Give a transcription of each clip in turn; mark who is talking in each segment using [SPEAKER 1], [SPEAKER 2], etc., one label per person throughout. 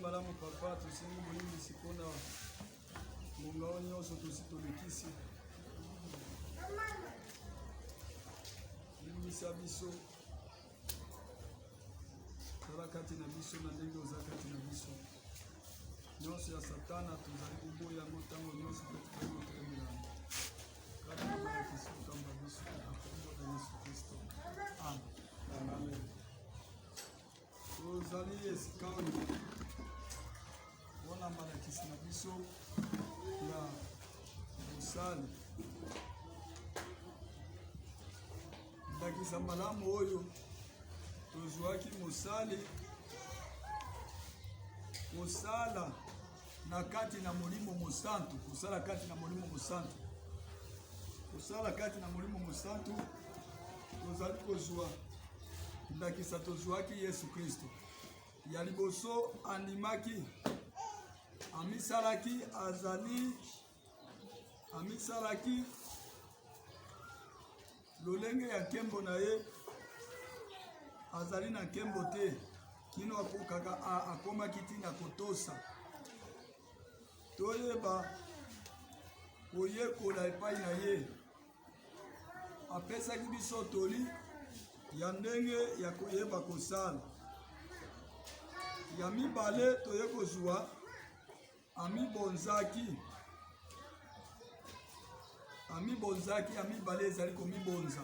[SPEAKER 1] malamu papa tosengi molingisi mpona mongao nyonso tosi tolekisi lingisa biso tala kati na biso na ndenge oza kati na biso nyonso ya satana tozali koboya yango ntango nyonso mpe tozali kotelemela kati na balakisi kokamba biso na kombo na Yesu Kristo. Amen. Tozali esika oyo wana balakisi na biso ya mosali ndakisa malamu oyo tozwaki mosali kosala na kati na molimo mosantu, kosala kati na molimo mosantu, kosala kati na molimo mosantu. Tozali kozwa ndakisa tozwaki Yesu Kristo ya liboso andimaki amisalaki lolenge ya nkembo na ye azali na nkembo te kino akokaka akomaki tina kotosa toyeba koyekola epai na ye apesaki biso toli ya ndenge ya koyeba kosala ya mibale toye kozwa amibonzaki ya mibale ezali komibonza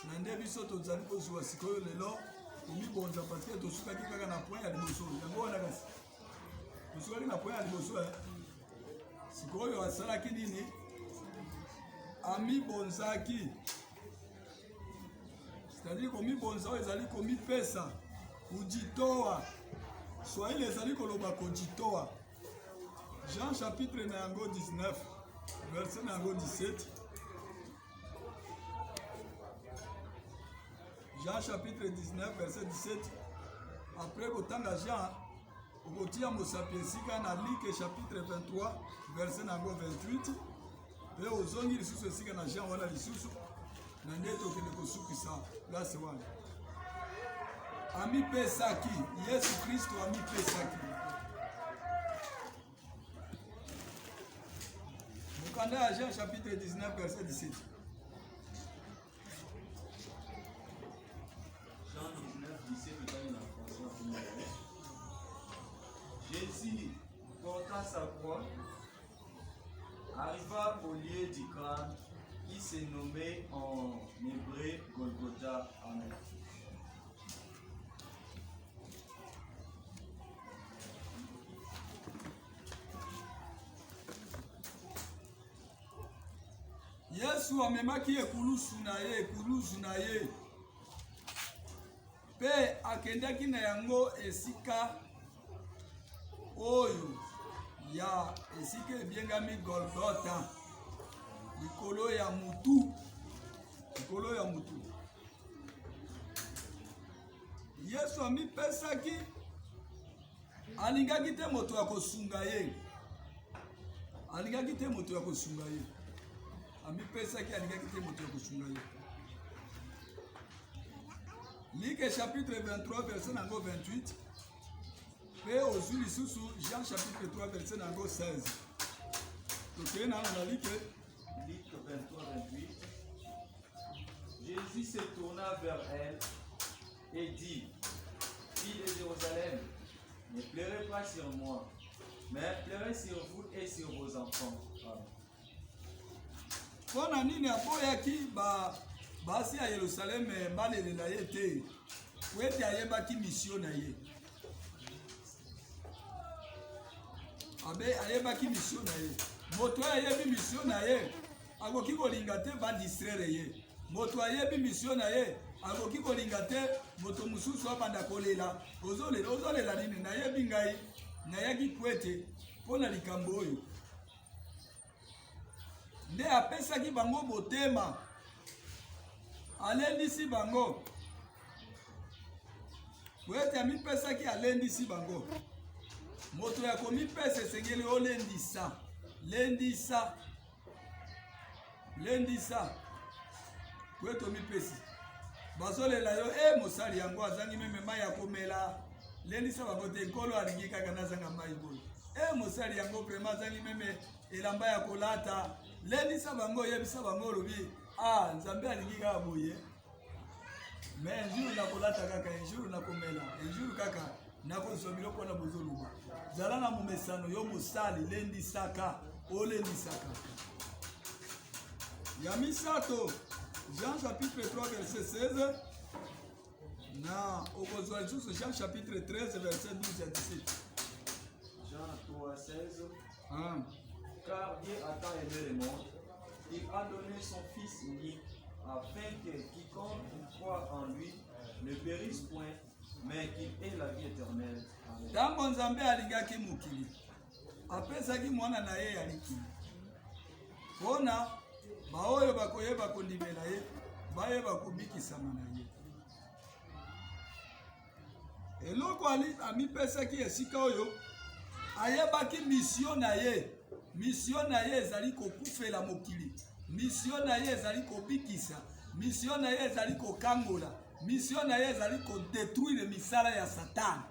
[SPEAKER 1] na nde biso tozali kozwa sikoyo lelo komibonza parce que tosukaki kaka na point ya liboso yango wana kasi tosukaki na point ya liboso sikoyo asalaki nini amibonzaki c'est-à-dire komibonza oyo ezali komipesa kujitoa swahili ezali koloba kujitoa. Jean chapitre na yango 19 verset na yango 17. Jean chapitre 19 verset 17. Après kotanga Jean okotia mosapi esika na Luc chapitre 23 verset na yango 28 pe ozongi lisusu esika na Jean wana lisusu na nde tokende kosukisa place wana amipesaki Yesu Kristo amipesaki. Mukanda ya Jean chapitre 19 verset 17.
[SPEAKER 2] Jean 19 17 dans la françois. Jésus porta sa croix, arriva au lieu du crâne qui s'est nommé en hébreu Golgotha. Amen.
[SPEAKER 1] Yesu amemaki ekulusu na ye pe akendaki na yango esika oyo ya esika ebiengami Golgotha, likolo ya mutu. Yesu amipesaki alingaki te moto ya kosunga ye, amipesaki alingaki te moto ya kosunga ye. Luc chapitre 23 verset nango 28 pe ozwi lisusu Jean chapitre 3 verset nango 16. Tokeye nano na Luc
[SPEAKER 2] 23 28. Jésus se tourna vers elle et dit: Fille de Jérusalem, ne pleurez pas sur moi, mais pleurez sur vous et sur vos enfants.
[SPEAKER 1] Pona nini aboyaki basi ya Yerusaleme balelela ye te wete ayebaki mission na ye, ayebaki mission na ye. Moto ayebi mission na ye akoki kolinga te ba distraire ye. Moto ayebi mission na ye akoki kolinga te moto mususu abanda kolela ozolela nini nayebi ngai nayaki kwete mpona likambo oyo. Nde apesaki bango botema alendisi bango kwete amipesaki alendisi bango. Moto ya komipesa esengeli olendisa lendisa kwete omipesi bazolela yo mosali yango azangi meme mai ya komela lendisa bango te nkolo alingi kaka nazanga mai boye. Mosali yango vraiment azangi meme elamba ya kolata. Lendisa bango yebisa bango lobi Nzambe alingi kaka boye. Mais un jour nakolata kaka, un jour nakomela, un jour kaka nakozwa biloko na bozoluba. Zala na momesano yo mosali lendisaka, olendisaka. Ya misato Jean chapitre 3 verset 16. Na okozwa lisusu Jean chapitre 13 verset 12 à 17.
[SPEAKER 2] Jean 3, 16. Car Dieu a tant aimé le monde, il a donné son Fils unique, afin que quiconque croit en lui ne périsse point, mais qu'il ait la vie éternelle. Amen.
[SPEAKER 1] Tango Nzambe alingaki mokili, apesaki mwana na ye ya likili. Pona baoyo bakoyeba kondimela ye, bayeba kobikisama na ye. Eloko amipesaki esika oyo, ayebaki mission na ye. Mission na ye ezali kokufela mokili. Mission na ye ezali kobikisa. Mission na ye ezali kokangola. Mission na ye ezali kodétruire misala ya Satan.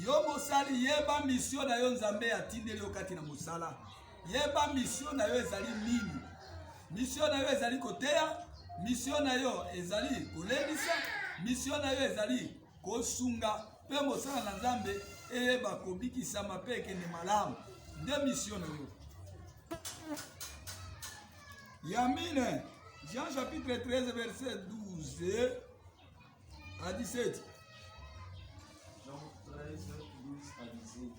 [SPEAKER 1] Yo mosali yeba mission na yo Nzambe atindeli yo kati na mosala. Yeba mission na yo ezali nini? Mission na yo ezali koteya. Mission na yo ezali kolendisa. Mission na yo ezali kosunga. Pe mosala na Nzambe eyeba kobikisa mapeke ni malamu. De mission na yo. Yamine, Jean chapitre 13 verset 12 à 17.
[SPEAKER 2] Jean 13, 12 à 17.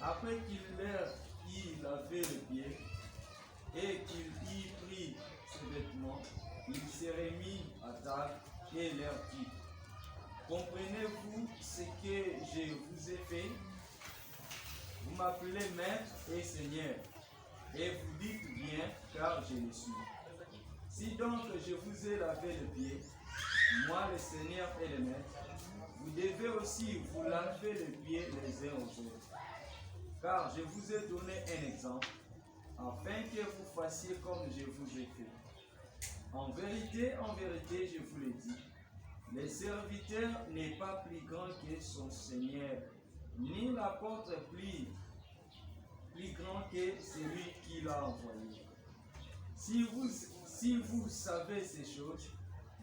[SPEAKER 2] Après qu'il leur y lavait les pieds et qu'il y prit ses vêtements, il se remit à table et leur dit: comprenez-vous ce que je vous ai fait? Vous m'appelez Maître et Seigneur, et vous dites bien, car je le suis. Si donc je vous ai lavé les pieds, moi le Seigneur et le Maître, vous devez aussi vous laver les pieds les uns aux autres. Car je vous ai donné un exemple, afin que vous fassiez comme je vous ai fait. En vérité, je vous le dis, le serviteur n'est pas plus grand que son Seigneur, ni l'apôtre plus grand que celui qui l'a envoyé. Si vous savez ces choses,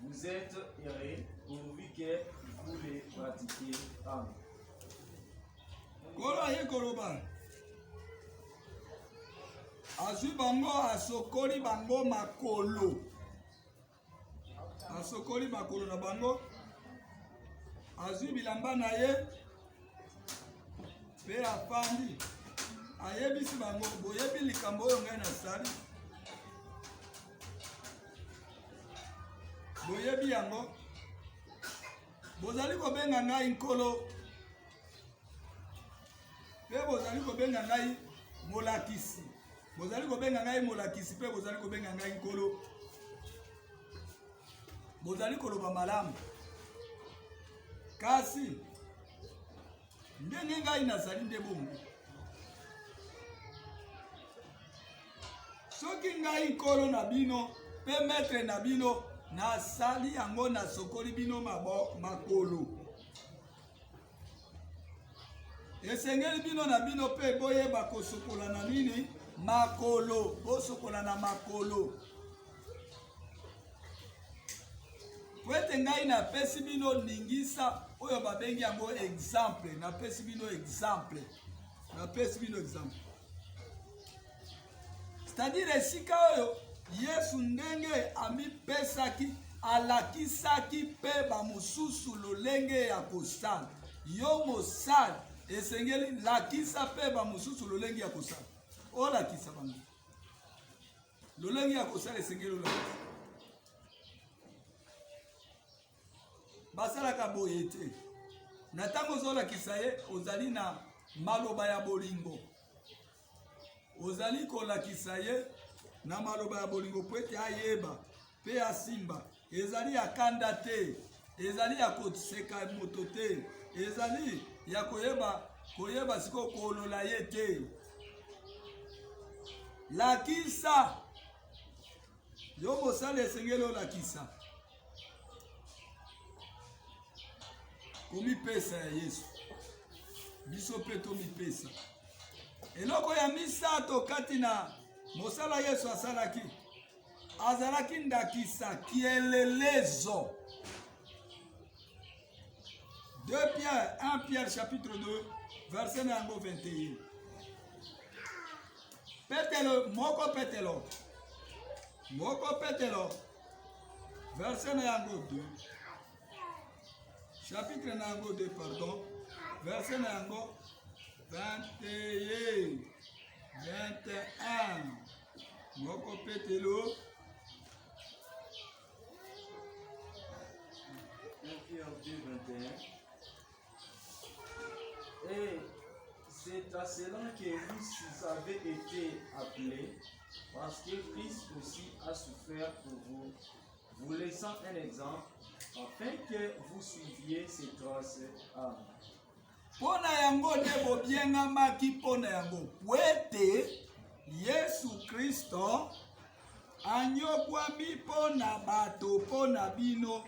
[SPEAKER 2] vous êtes heureux pourvu que vous les pratiquiez. Amen.
[SPEAKER 1] Azui bango asokoli bango makolo. Asokoli makolo na bango. Azui bilamba na ye. Pe afandi. Ayebisi bango boyebi likambo oyo ngai nasali. Boyebi yango. Bozali kobenga ngai nkolo. Pe bozali kobenga ngai molakisi. Bozali kobenga ngai molakisi pe bozali kobenga ngai nkolo. Bozali koloba malamu. Kasi ndenge ngai nazali nde bongo. Soki ngai nkolo na bino pe maître na bino nasali yango nasokoli bino makolo. Esengeli bino na bino pe boyeba kosokola na nini? Makolo. Bosokola na makolo. Kwete ngai na pesi bino ningisa oyo babengi yango exemple. Na pesi bino exemple. Na pesi bino exemple. C'est-à-dire esika oyo Yesu ndenge amipesaki alakisaki pe bamususu lolenge ya kosala. Yo mosali esengeli lakisa pe bamususu lolenge ya kosala. Olakisa bango. Lolenge ya kosala esengeli olakisa. Basalaka boye te. Na tango ozolakisa ye ozali na maloba ya bolingo. Ozali kolakisa ye na maloba ya bolingo po ete ayeba pe asimba. Ezali ya kanda te. Ezali ya koseka moto te. Ezali ya koyeba siko kolola ye te. Lakisa. Yo mosali esengeli olakisa. komipesa ya Yesu. Biso pe tomipesa. Eloko ya misato kati na mosala Yesu asalaki. Azalaki ndakisa kielelezo. 1 Pierre chapitre 2 verset nango 21. Petelo, moko petelo. Moko petelo. Verset nango 2. Chapitre nango 2, pardon. Verset nango 21. 21. Moko petelo.
[SPEAKER 2] 1 Pierre 2, 21. Et c'est à cela que vous avez été appelés, parce que Christ aussi a souffert pour vous, vous laissant un exemple, afin que vous suiviez ses traces. Amen.
[SPEAKER 1] Pona yango nde bobiengamaki pona yango pwete Yesu Kristo anyokwami pona bato pona bino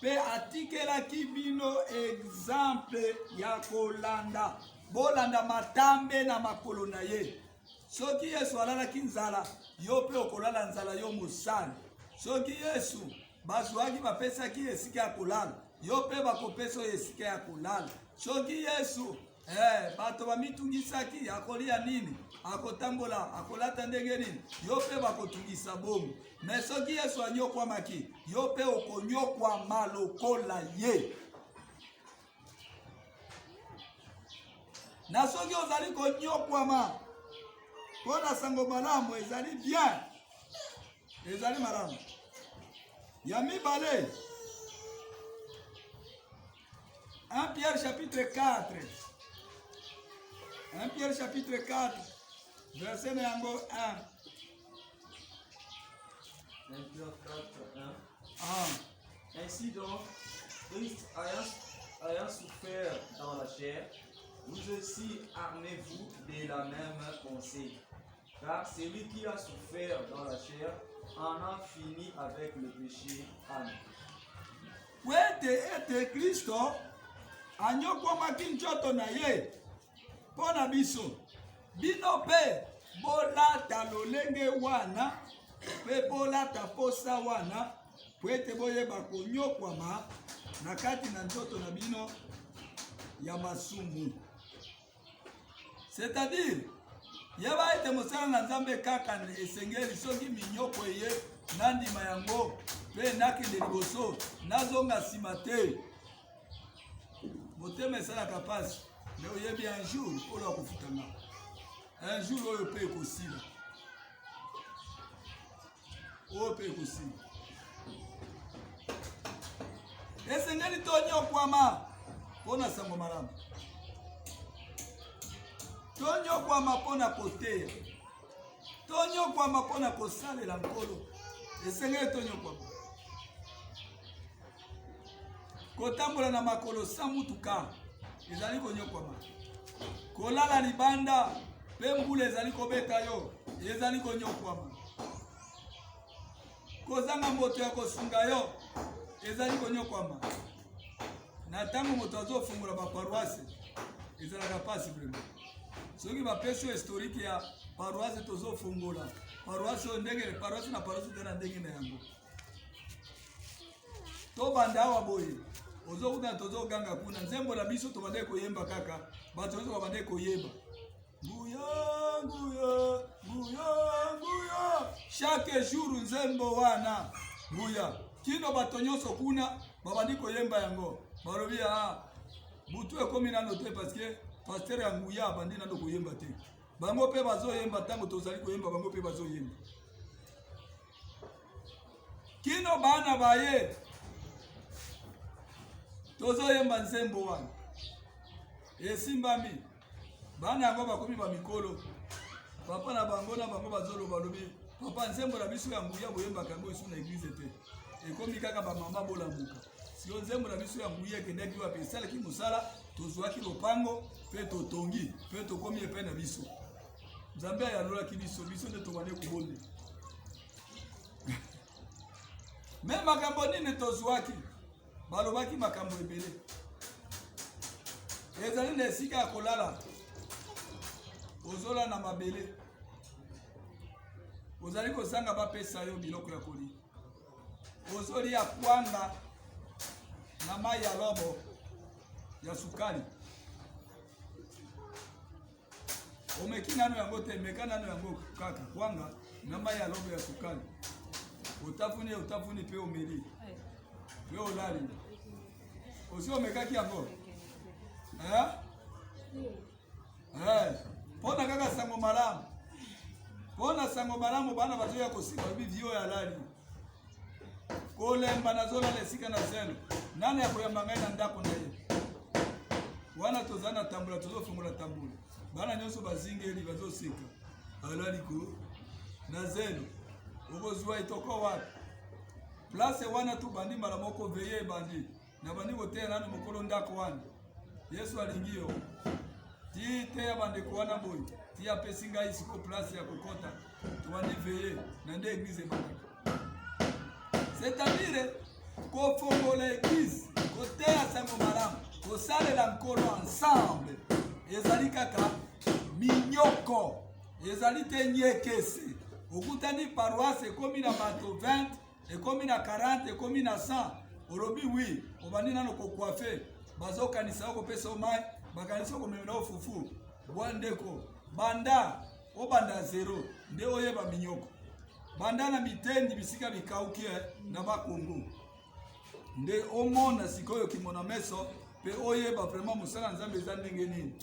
[SPEAKER 1] pe atikelaki bino exemple ya kolanda. Bolanda matambe na makolo na ye. Soki Yesu alalaki nzala, yo pe okolala nzala yo mosali. Soki Yesu bazwaki bapesaki esika ya kolala, yo pe bakopesa esika ya kolala. Soki Yesu bato bamitungisaki akolia nini, akotambola, akolata ndenge nini, yo pe bakotungisa bomo. Me soki Yesu anyokwamaki, yo pe okonyokwama lokola ye. Na soki ozali konyokwama pona sango malamu ezali bien, ezali malamu. Ya mibale 1 Pierre chapitre 4. 1 Pierre chapitre 4 verset nango 1.
[SPEAKER 2] 1 Pierre 4, 1.
[SPEAKER 1] Ah.
[SPEAKER 2] Ainsi donc, Christ ayant souffert dans la chair, vous aussi armez-vous de la même pensée. Car celui qui a souffert dans la chair en a fini avec le péché. Amen.
[SPEAKER 1] Wete ete Kristo anyokwamaki nchoto na ye pona biso. Bino pe bolata lolenge wana pe bolata posa wana pwete boyeba konyokwama na kati na nchoto na bino ya masumu. C'est-à-dire, yeba ete mosala na Nzambe kaka esengeli soki minyoko ye nandima yango pe nakende liboso nazonga nsima te. Motema esalaka pasi me oyebi un jour polo akofutanga. Un jour oyo pe ekosila. Oyo pe ekosila. Esengeli tonyokwama pona sango malamu. Tonyokwama pona koteya. Tonyokwama pona kosalela nkolo. Esengeli tonyokwama. Kotambola na makolo sa mutuka ezali konyokwama. Kolala libanda pe mbula ezali kobeta yo ezali konyokwama. Kozanga moto ya kosunga yo ezali konyokwama. Na tango moto azofungola ba paroisse ezalaka pasi vraiment. Soki bapesho historique ya paroisse tozofungola paroisse ndenge paroisse na paroisse tena ndenge na yango. To banda awa boye ozokuta tozoganga kuna nzembo na biso tobande koyemba kaka bato ozo babande koyeba nguya nguya nguya nguya chaque jour nzembo wana nguya kino bato nyonso kuna babandi koyemba yango balobi butu ekomi nano te parce que pasteur ya nguya bandi nano koyemba te bango pe bazoyemba tango tozali koyemba bango pe bazoyemba kino bana baye tozoyemba nzembo wana esimbami bana yango bakomi ba mikolo papa na bango bazoloba lobi papa nzembo na biso ya nguya boyembaka yango esu na église te ekomi kaka bamama bolambuka sio nzembo na biso ya nguya ekendaki wapi esalaki mosala tozwaki lopango pe totongi pe tokomi epai na biso Nzambe ayalolaki biso nde tobande kobonde me makambo nini tozwaki balobaki makambo ebele ezali na esika ya kolala ozola na mabele ozali kozanga bapesa yo biloko ya kolia ozolia kwanga na mai ya lobo ya sukali omeki nano yango te meka nano yango kaka kwanga na mai ya lobo ya sukali utafuni pe omeli pe olali osi omekaki yango pona kaka sango malamu pona sango malamu bana bazoya kosika bivio ya lali kolemba nazolala esika na zelo nani ya koyamba ngai na ndako na ye wana tozana tambula tozofungola tambula bana nyonso bazingeli bazosika alali ko na zelo okozwa itoko wapi place wana tu bandi mala moko veye bandi na bandi koteya nani mokolo ndako wana Yesu alingi yo ti te ya bandeko wana boy ti apesi ngai siko place ya kokota tubandi veye na nde église ebandaki. C'est-à-dire kofongola église koteya sango malamu kosalela nkolo ensemble ezali kaka minyoko ezali te nyekese okutani paroisse ekomi na bato 20 ekomi na 40 ekomi na 100 olobi wi obandi nano kokwafe bazokanisa okopesa omai bakanisa okomemela ofufu bwandeko banda obanda zero nde oyeba minyoko banda na mitendi bisika bikaukie na bakongo nde omona sikoyo kimona meso pe oyeba vraiment musala nzambe eza ndenge nini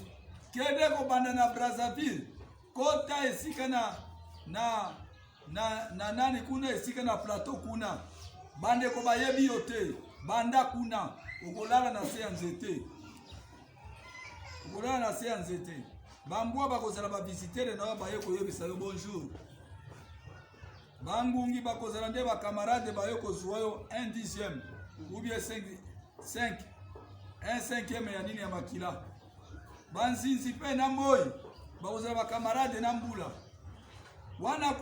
[SPEAKER 1] kende kobanda na Brazzaville kota esika na nani kuna esika na plateau kuna bande ko bayebi yote banda kuna okolala na se ya nzete okolala na se ya nzete bambwa bakozala ba visiteur na baye koyebisa yo bonjour bangungi bakozala nde ba camarade baye kozwa yo 1/10 ou bien 1/5 ya nini ya makila banzinzi pe na moyi bakozala ba camarade na mbula wana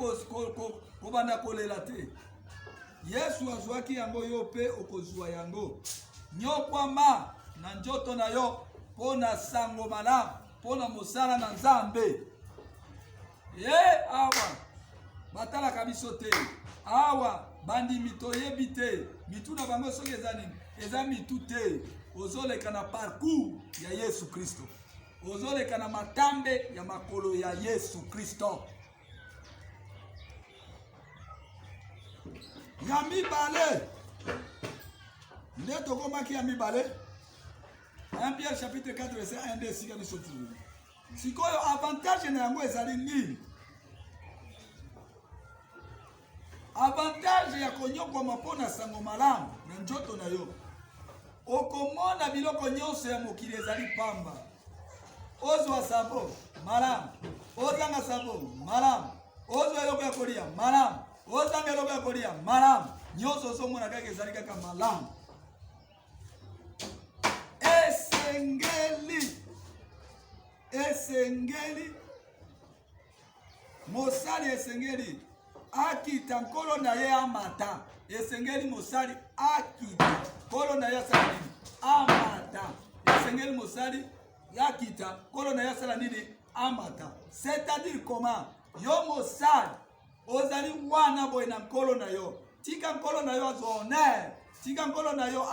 [SPEAKER 1] kobanda kolela te Yesu azwaki yango yo pe okozwa yango nyokwama na njoto na yo pona sango malamu pona mosala na Nzambe awa batala kabiso te awa bandi mito yebi te mitu na bango soki eza nini eza mitu te ozoleka na parcours ya Yesu Kristo ozoleka na matambe ya makolo ya Yesu Kristo ya mibale nde tokomaki ya mibale 1 Pierre chapitre 4 verset 1 nde esika biso tuli sikoyo avantage na yango ezali nini avantage ya konyokwama mpona sango malamu na njoto na yo okomona biloko nyonso ya mokili ezali pamba ozwa sabo malamu ozanga sabo malamu ozwa eloko ya kolia malamu ozanga eloko ya kolia malamu nyonso ozomona kaka ezali kaka malamu esengeli mosali esengeli akita nkolo na ye amata esengeli mosali akita nkolo na ye asala nini amata esengeli mosali akita nkolo na ye asala nini amata c'est-à-dire comment yo mosali ozali wana boye na nkolo na yo tika nkolo na yo azwa honneur tika nkolo na yo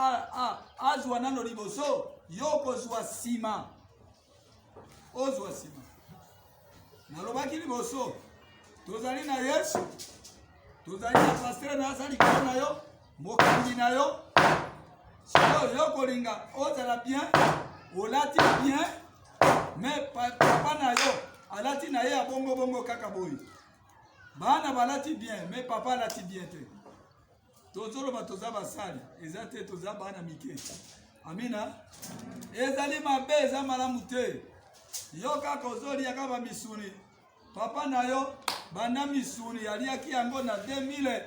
[SPEAKER 1] azwa nano liboso yo kozwa sima ozwa sima nalobaki liboso tozali na Yesu tozali na pasteur na azali likolo na yo mokambi na yo sikoyo yo kolinga ozala bien olati bien mais papa na yo alati na ye ya bongo kaka boye bana balati bien mais papa alati bien te tozoloba toza basali eza te toza bana mike amina ezali mabe eza malamu te yo kaka ozolia kaka bamisuni papa na yo banda misuni aliaki yango na 2015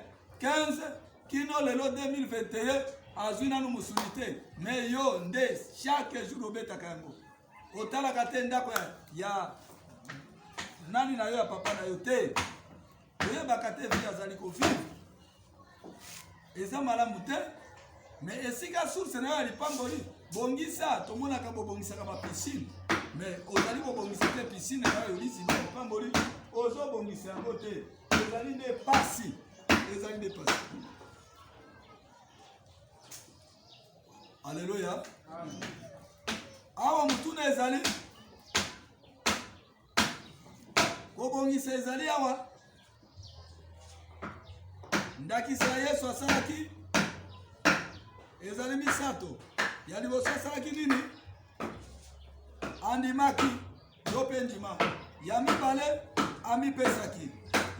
[SPEAKER 1] kino lelo 2021 azwi nanu musuni te mais yo nde chaque jour obetaka yango otalaka te ndako ya nani na yo ya papa na yo te oyebaka te vi azali kovivre eza malamu te mais esika source na yo ya lipamboli bongisa tomona ka bongisa ka piscine mais ozali bongisa te piscine na yo lisi ba pamboli ozo bongisa yango te ezali ne pasi Alléluia. Amen. Awa mutuna ezali kobongisa ezali awa ndakisa Yesu asalaki ezali misato ya liboso asalaki nini andimaki yope ndima ya mibale amipesaki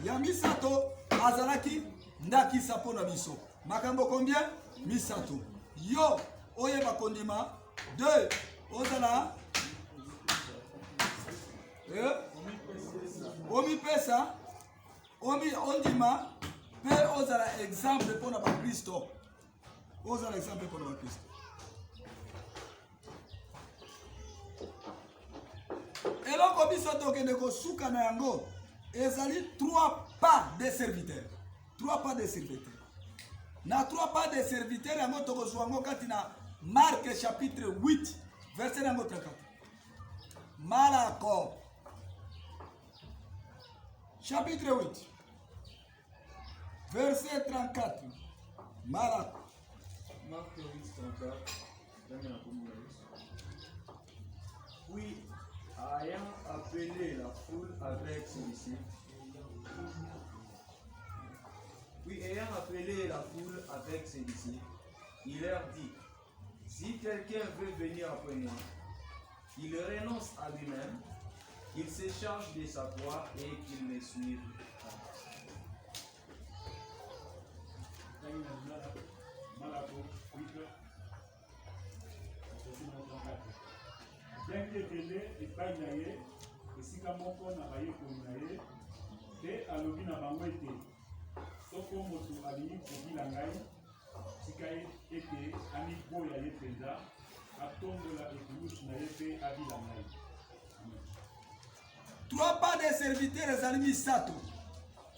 [SPEAKER 1] ya misato azalaki ndakisa mpona biso makambo combien misato yo oyeba kondima 2 ozala omipesa ondima pe ozala exemple mpona bakristo ozala exemple mpona bakristo eloko biso tokende kosuka na yango ezali 3 pas de serviteur 3 pas de serviteur na 3 pas de serviteur yango tokozwa yango kati na Marc chapitre 8 verset yango 34 Malako chapitre 8 verset 34 Malako
[SPEAKER 2] Marc 8 34 Puis ayant appelé la foule avec ses disciples il leur dit: si quelqu'un veut venir après moi, il renonce à lui-même, il se charge de sa croix et qu'il me suive.
[SPEAKER 3] Soko moto alingi kobila ngai sika ete ani boya ye penza atombola ekulusu na ye pe abila ngai.
[SPEAKER 1] 3 pas de serviteur ezali misato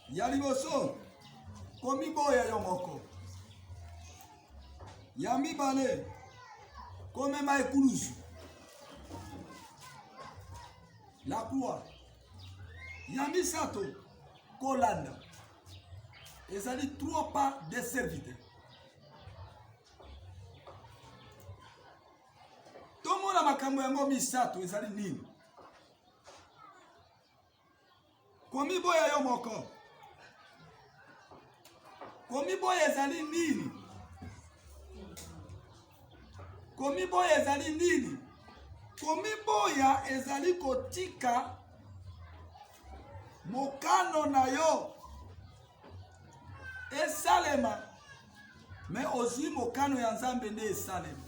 [SPEAKER 1] ya liboso komiboya yo moko ya mibale komema ekulusu la croix ya misato kolanda ezali 3 pas de serviteur tomona makambo yango misato ezali nini komiboya yo moko komiboya ezali nini komiboya ezali nini komiboya ezali kotika mokano na yo esalema me ozwi mokano ya Nzambe nde esalema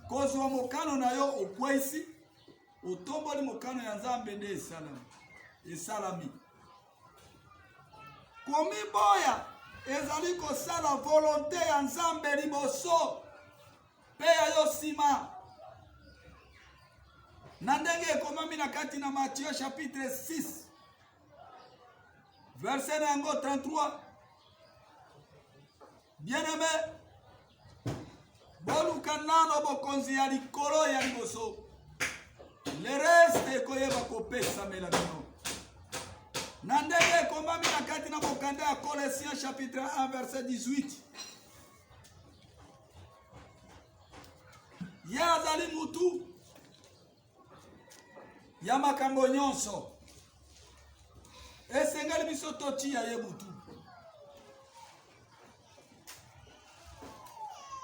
[SPEAKER 1] kozwa mokano na yo okwesi otomboli mokano ya Nzambe nde esalami komiboya ezali kosala volonté ya Nzambe liboso pe ya yo nsima na ndenge ekomami na kati na Matthieu chapitre 6 verset nango 33 bien-aimé boluka nano bokonzi ya likolo ya liboso le reste ekoyeba kopesamela bino na ndenge ekomami na kati na mokanda ya Colossiens chapitre 1 verset 18 ye azali mutu ya makambo nyonso esengali biso totia ye mutu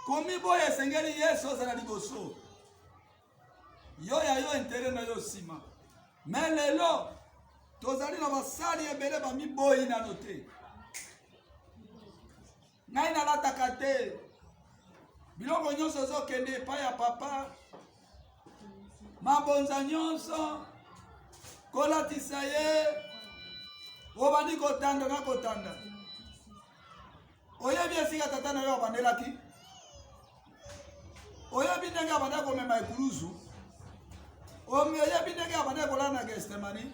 [SPEAKER 1] komiboya esengeli Yesu ozala liboso yo ya yo intere na yo nsima me lelo tozali na basali ebele bamiboyi nano te ngai nalataka te biloko nyonso ezokende epai ya papa mabonza nyonso kolatisa ye obandi kotanda na kotanda oyebi esika tata na yo abandelaki oyebi ndenge abanda komema ekuluzu oyebi ndenge abanda kolala na Getsemani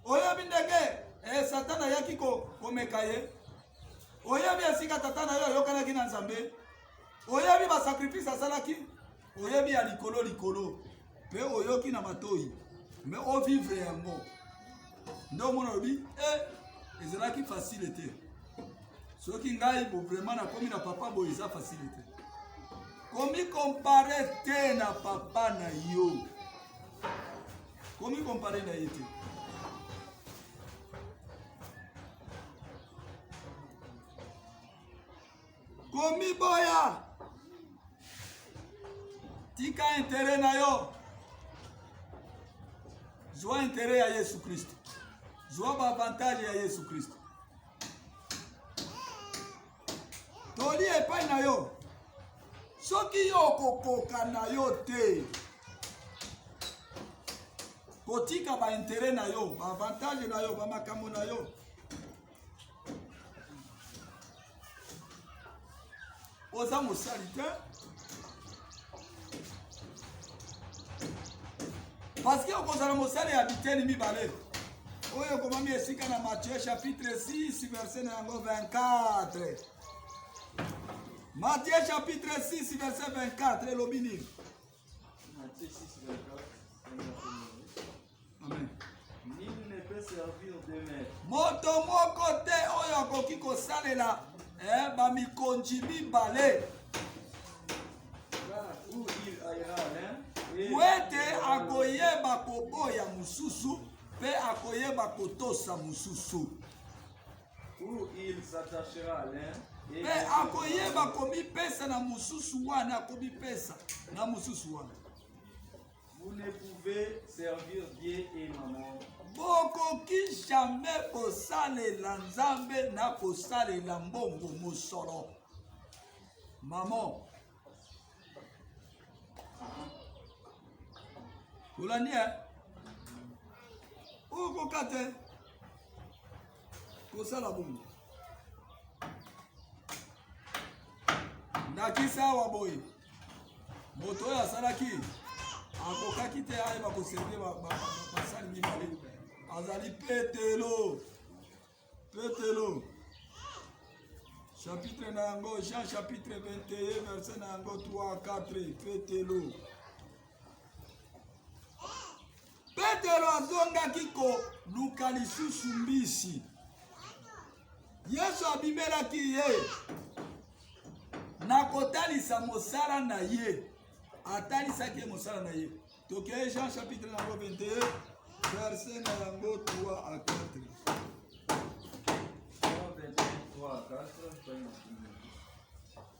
[SPEAKER 1] oyebi ndenge satana ayaki komeka ye oyebi esika tata na yo ayokanaki na Nzambe Oyebi ba sacrifice asalaki. Oyebi ya likolo likolo. Pe oyoki na matoi. Mais o vivre yango. Ndo mona obi ezalaki facile te. Soki ngai bo vraiment na komi na papa bo eza facile te. Komi comparer te na papa na yo. Komi comparer na yete. Komi boya. Tika intérêt na yo. Zwa intérêt ya Yesu Kristo. Zwa ba avantage ya Yesu Kristo. Toli epai na yo. Soki yo kokoka na yo te. Kotika ba intérêt na yo, ba avantage na yo, ba makambo na yo. Oza mosali te. Parce que okozala mosali ya biteni mibale. Oyo komami esika na Matthieu chapitre 6 verset na yango 24. Matthieu chapitre 6 verset 24 elobi nini?
[SPEAKER 2] Matthieu 6 24.
[SPEAKER 1] Amen.
[SPEAKER 2] Nul ne peut servir deux maîtres.
[SPEAKER 1] Moto moko te oyo akoki kosalela ba mikonzi mibale.
[SPEAKER 2] Où il ira l'un
[SPEAKER 1] Wete akoyeba koboya mususu pe akoyeba kotosa mususu.
[SPEAKER 2] où il s'attachera à l'un et
[SPEAKER 1] Pe akoyeba komipesa na mususu wana komipesa na mususu wana.
[SPEAKER 2] vous ne pouvez servir Dieu et maman.
[SPEAKER 1] Bokoki jamais kosalela Nzambe na kosalela mbongo mosolo. Maman. Ulani uko kate kosala bongo. Nakisa wa boy. Moto ya salaki. Akokaki te ayeba koserve basali mibale. Azali petelo. Petelo. Chapitre na yango, Jean chapitre 21 verset na yango 3 4 petelo. Petelo azongaki ko luka lisusu mbisi. Yesu abimelaki ye. Na kotalisa mosala na ye. Atalisaki mosala na ye. Toke Jean chapitre 21 verset na yango 3 à 4.
[SPEAKER 2] Jean 21, 3 à 4.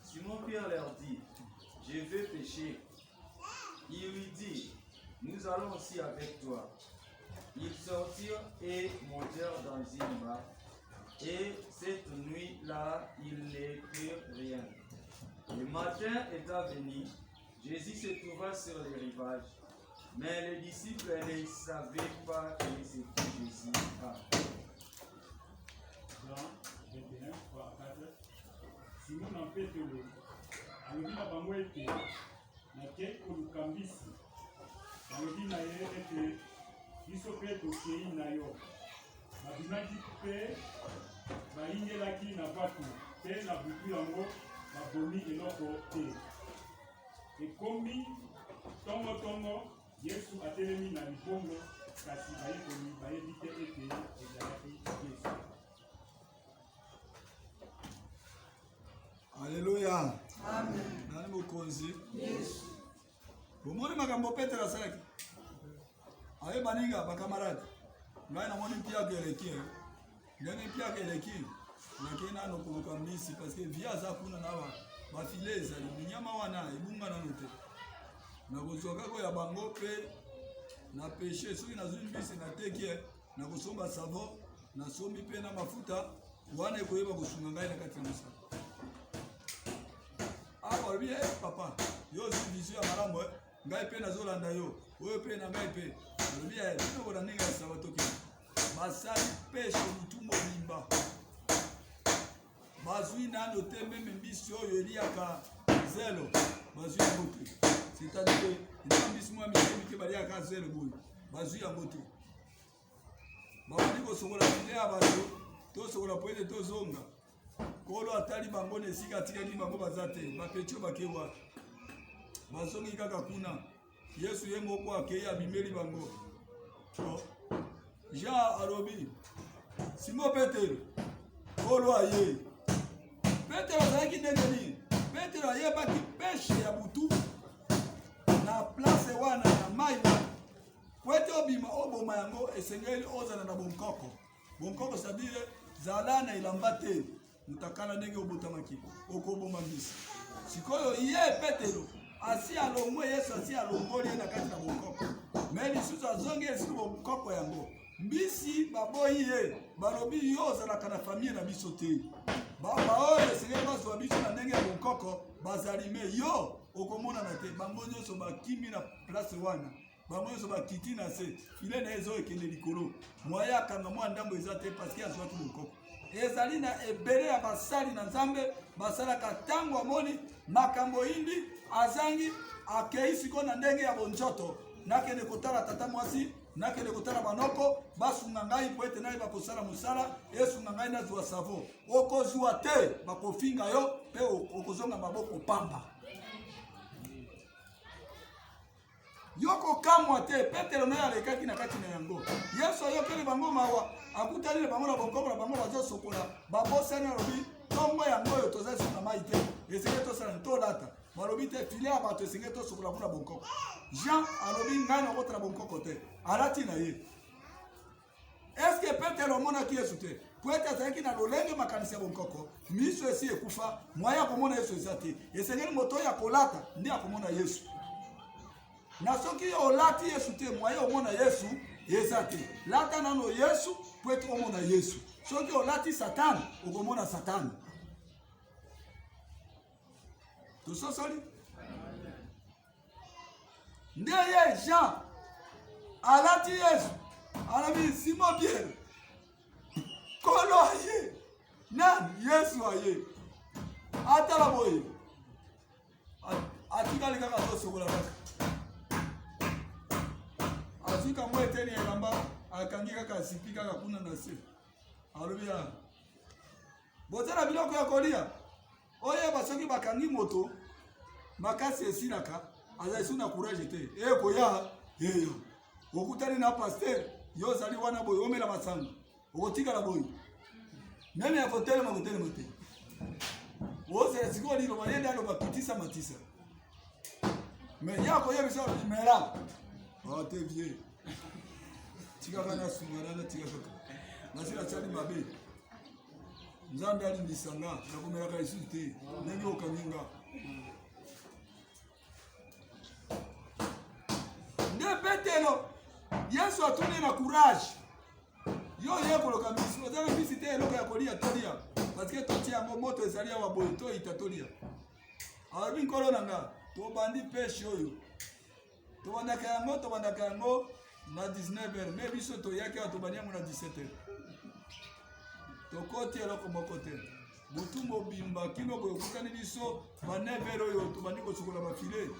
[SPEAKER 2] Simon Pierre leur dit, je vais pêcher. Il lui dit, nous allons aussi avec toi. Ils sortirent et montèrent dans une barque. Et cette nuit-là, ils ne prirent rien. Le matin étant venu, Jésus se trouva sur les rivages. Mais les disciples ne savaient pas que c'était Jésus.
[SPEAKER 3] Jean 21, 3 à 4. Simon na Petelo alobi na bango ete nakei koluka mbisi. Alobi na ye ete biso mpe tokei na yo. Babimaki mpe bayingelaki na bato mpe na butu yango babomi eloko te. Ekomi tongo Yesu atelemi na libongo kasi bayekoli bayebi te ete ezalaki Yesu.
[SPEAKER 1] Alléluia. Amen. Nani mokonzi? Yesu. Bomoni makambo Petero asalaki. Aye baninga bakamarade. Ngai na moni mpia keleki. Ngene mpia keleki. Lakini nano kuluka mbisi parce que via za kuna na ba fileza binyama wana ibunga na note. Na kuzoka ko ya bango pe na péché soki na zuni mbisi na tekie na kusomba savon na sombi pe na mafuta wana koyeba kusunga ngai na kati ya mosala. Ah bien papa, yo zi vision ya marambo ngai pe nazolanda yo, oyo pe na ngai pe. Bien, bino bona ninga sabatoki. Basali peshe mutumbo limba. Bazui nano te meme mbisi oyo eliaka zelo. Bazui ya moto. C'est-à-dire que mbisi mwa mike baliaka zelo boy. Bazui ya moto. Babali ko sokola tile ya bato, to sokola poete to zonga. kolo atali bango nesika atikaki bango baza te bapetio bakewa bazongi kaka kuna Yesu ye moko akei abimeli bango. Jean alobi Simon Petero kolo aye Petero azalaki ndenge nini? Petero ayebaki peshe ya butu na place wana na mai wana kwete obima oboma yango esengeli ozana na bonkoko. Bonkoko sadire zala na ilamba te mutakala ndenge obotamaki okoboma mbisi. Sikoyo ye Petero asi alongwe Yesu asi alongoli na kati na bonkoko. Mais lisusu azongi esi bonkoko yango. Mbisi baboyi ye balobi yo ozalaka na famille na biso te. Baba oyo esengeli bazwa biso na ndenge ya bonkoko bazalime yo okomona na te. Bango nyonso bakimi na place wana. Bango nyonso bakiti na se. File na ezo ekende likolo. Mwaya kanga mwa ndambo eza te parce que azwaki bonkoko. Ezali na ebele ya basali na Nzambe basalaka tango amoni makambo indi azangi akei siko na ndenge ya bonjoto nakende kotala tata mwasi nakende kotala banoko basunga ngai po ete naye bakosala musala esunga ngai nazwa savo okozwa te bakofinga yo pe okozonga maboko pamba yoko kamwa te. Petero naye alekaki na kati na yango. Yesu ayokeli bango mawa akutali bango na bonkoko na bango bazosokola babosani alobi tombo yango oyo tozali na mai te esenge tosala ntolata balobi te file ya bato esenge tosokola kuna bonkoko. Jean alobi ngai nakotala bonkoko te alati na ye. Eske Petero amonaki Yesu te? Po ete azalaki na lolenge makanisi ya bonkoko miso esi ekufa mwaya komona Yesu eza te esengeli moto ya kolata ndi akomona Yesu. Na soki olati Yesu te mwaya omona Yesu eza te. Lata nano Yesu po ete omona Yesu. Soki olati Satani okomona Satani. Tososoli? Nde ye Jean alati Yesu alabi Simon Pierre kolo aye nani Yesu aye atala boye atikali kaka tosokola kaka azika mwe teni elamba akangi kaka sipi kaka kuna na se alobi ya botela biloko ya kolia oye basoki bakangi moto makasi esilaka azali na courage te koya yeyo okutani na pasteur yo zali wana boy omela masanga okotika la boy meme ya hotel te ose siko lilo bayenda lo bakitisa matisa mais yako yebiso mera te vie tika kana sungana na tika kaka nasira chali mabe Nzambe ali misanga na komela ka isute nenge okaminga nde Petero Yesu atuni na courage yo yekolo kamisi ozana bisi te eloko ya kolia tolia parce que toti yango moto ezalia wa boy to itatolia alabi nkolo nanga to bandi pêche oyo to bandaka yango na 19h mais biso to yaki to banyango na 17h to koti eloko moko te butu mobimba kino ko kutani biso ba 9h oyo to bandi ko sukola ba filet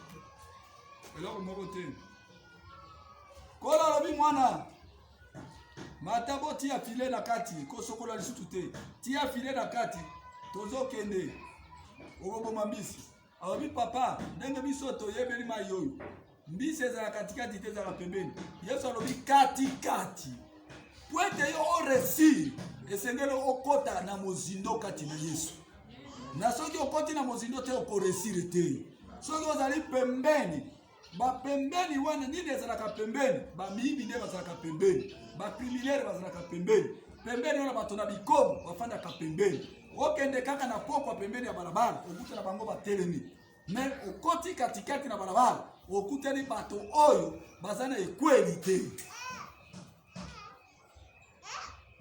[SPEAKER 1] eloko moko te kola lobi mwana matabo tia filet na kati ko sokola lisutu te tia filet na kati tozo kende okoboma mbisi alobi papa ndenge biso to yebeli mayoyo mbisi ezala katikati te ezala pembeni Yesu alobi katikati poete yo oresi esengeli okota na mozindo kati na Yesu na soki okoti na mozindo te okoresire te soki ozali pembeni ba pembeni wana nini ezalaka pembeni ba miibi nde bazalaka pembeni ba criminel bazalaka pembeni pembeni wana bato na bikomo bafandaka pembeni okende kaka na pokwa pembeni ya balabala okutana bango batelemi mais okoti katikati na balabala okutani bato oyo bazana ekweli te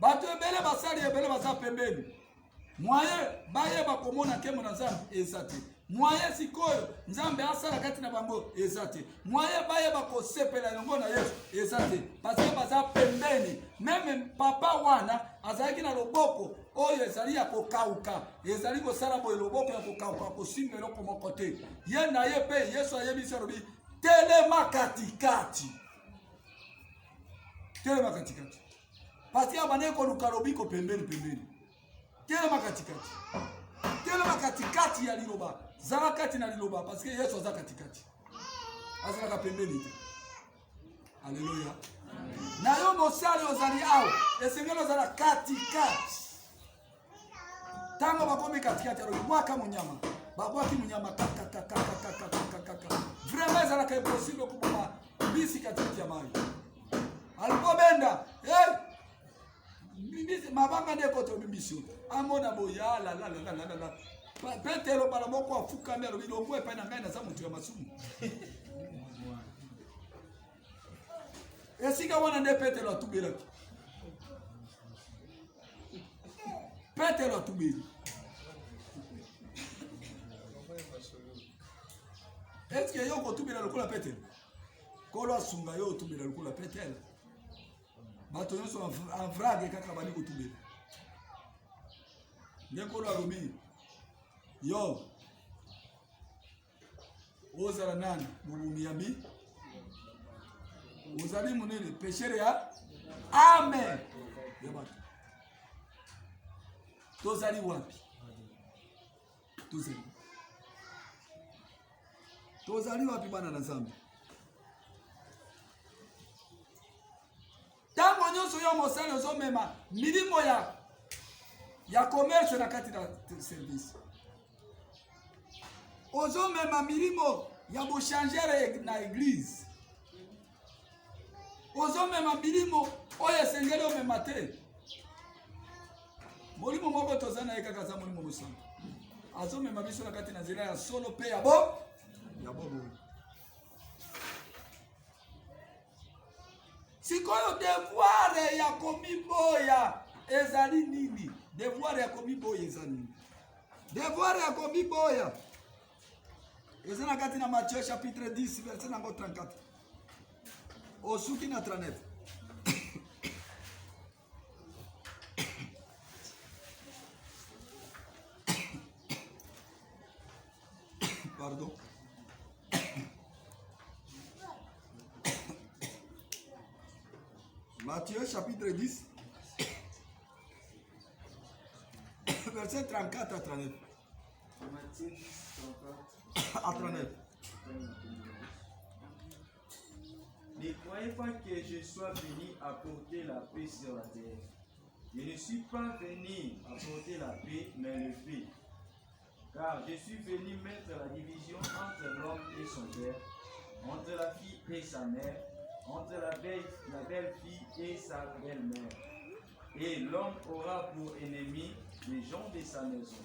[SPEAKER 1] bato ebele basali ebele baza pembeni mwaye baye bakomona kemo na Nzambe eza te mwaye sikoyo Nzambe asala kati na bango eza te mwaye baye bakosepela yango na Yesu eza te parce que baza pembeni meme papa wana azalaki na loboko oyo ezali ya kokauka ezali kosala boye loboko ya kokauka kosimba eloko moko te ye na ye pe Yesu ayebisi alobi telema katikati parce que abane koluka lobiko pembeni telema katikati. Telema katikati ya liloba. Zala kati na liloba parce que Yesu aza katikati. Azala pembeni te. Alléluia. Na yo mosali ozali awo. Esengelo zala katikati. Tango bakomi katikati ya mwaka munyama. Babwaki munyama kaka. Vraiment ezala ka impossible kuboma bisi katikati ya mai. Alipobenda, bisi mabanga ndeko to bibisi. Amona boya la. Petero bala moko afuka mbele bilongo epa na ngai na za mutu ya masumu. Esika wana nde Petero atubelaki. Petero atubeli. Est-ce que yo kotubela lokola Petero? Kolo asunga yo otubela lokola Petero. Bato nyonso en vrague kaka bali kotubela. Ndekolo alobi yo ozala nani mubumiyambi ozali munene péchere ya amen ya bato tozali wapi tozali wapi bana na Nzambe tango nyonso yo mosali ozomema milimo ya commerce na kati na service ozomema milimo ya bochangere na église ozomema milimo oyo esengeli omema te molimo moko toza na ye kaka za molimo mosantu azomema biso na kati na nzela ya solo mpe ya bobo sikoyo devoir ya komiboya ezali nini? Devoir ya komiboya ezali nini? Devoir ya komiboya ezana kati na Matthieu chapitre 10 verset nango 34 osuki na 39. Pardon. Matthieu chapitre 10 verset 34 à 39.
[SPEAKER 2] Matthieu 10, 34
[SPEAKER 1] à 39.
[SPEAKER 2] Ne croyez pas que je sois venu apporter la paix sur la terre. Je ne suis pas venu apporter la paix, mais le paix. Car je suis venu mettre la division entre l'homme et son père, entre la fille et sa mère, entre la belle-fille et sa belle-mère. Et l'homme aura pour ennemi les gens de sa maison.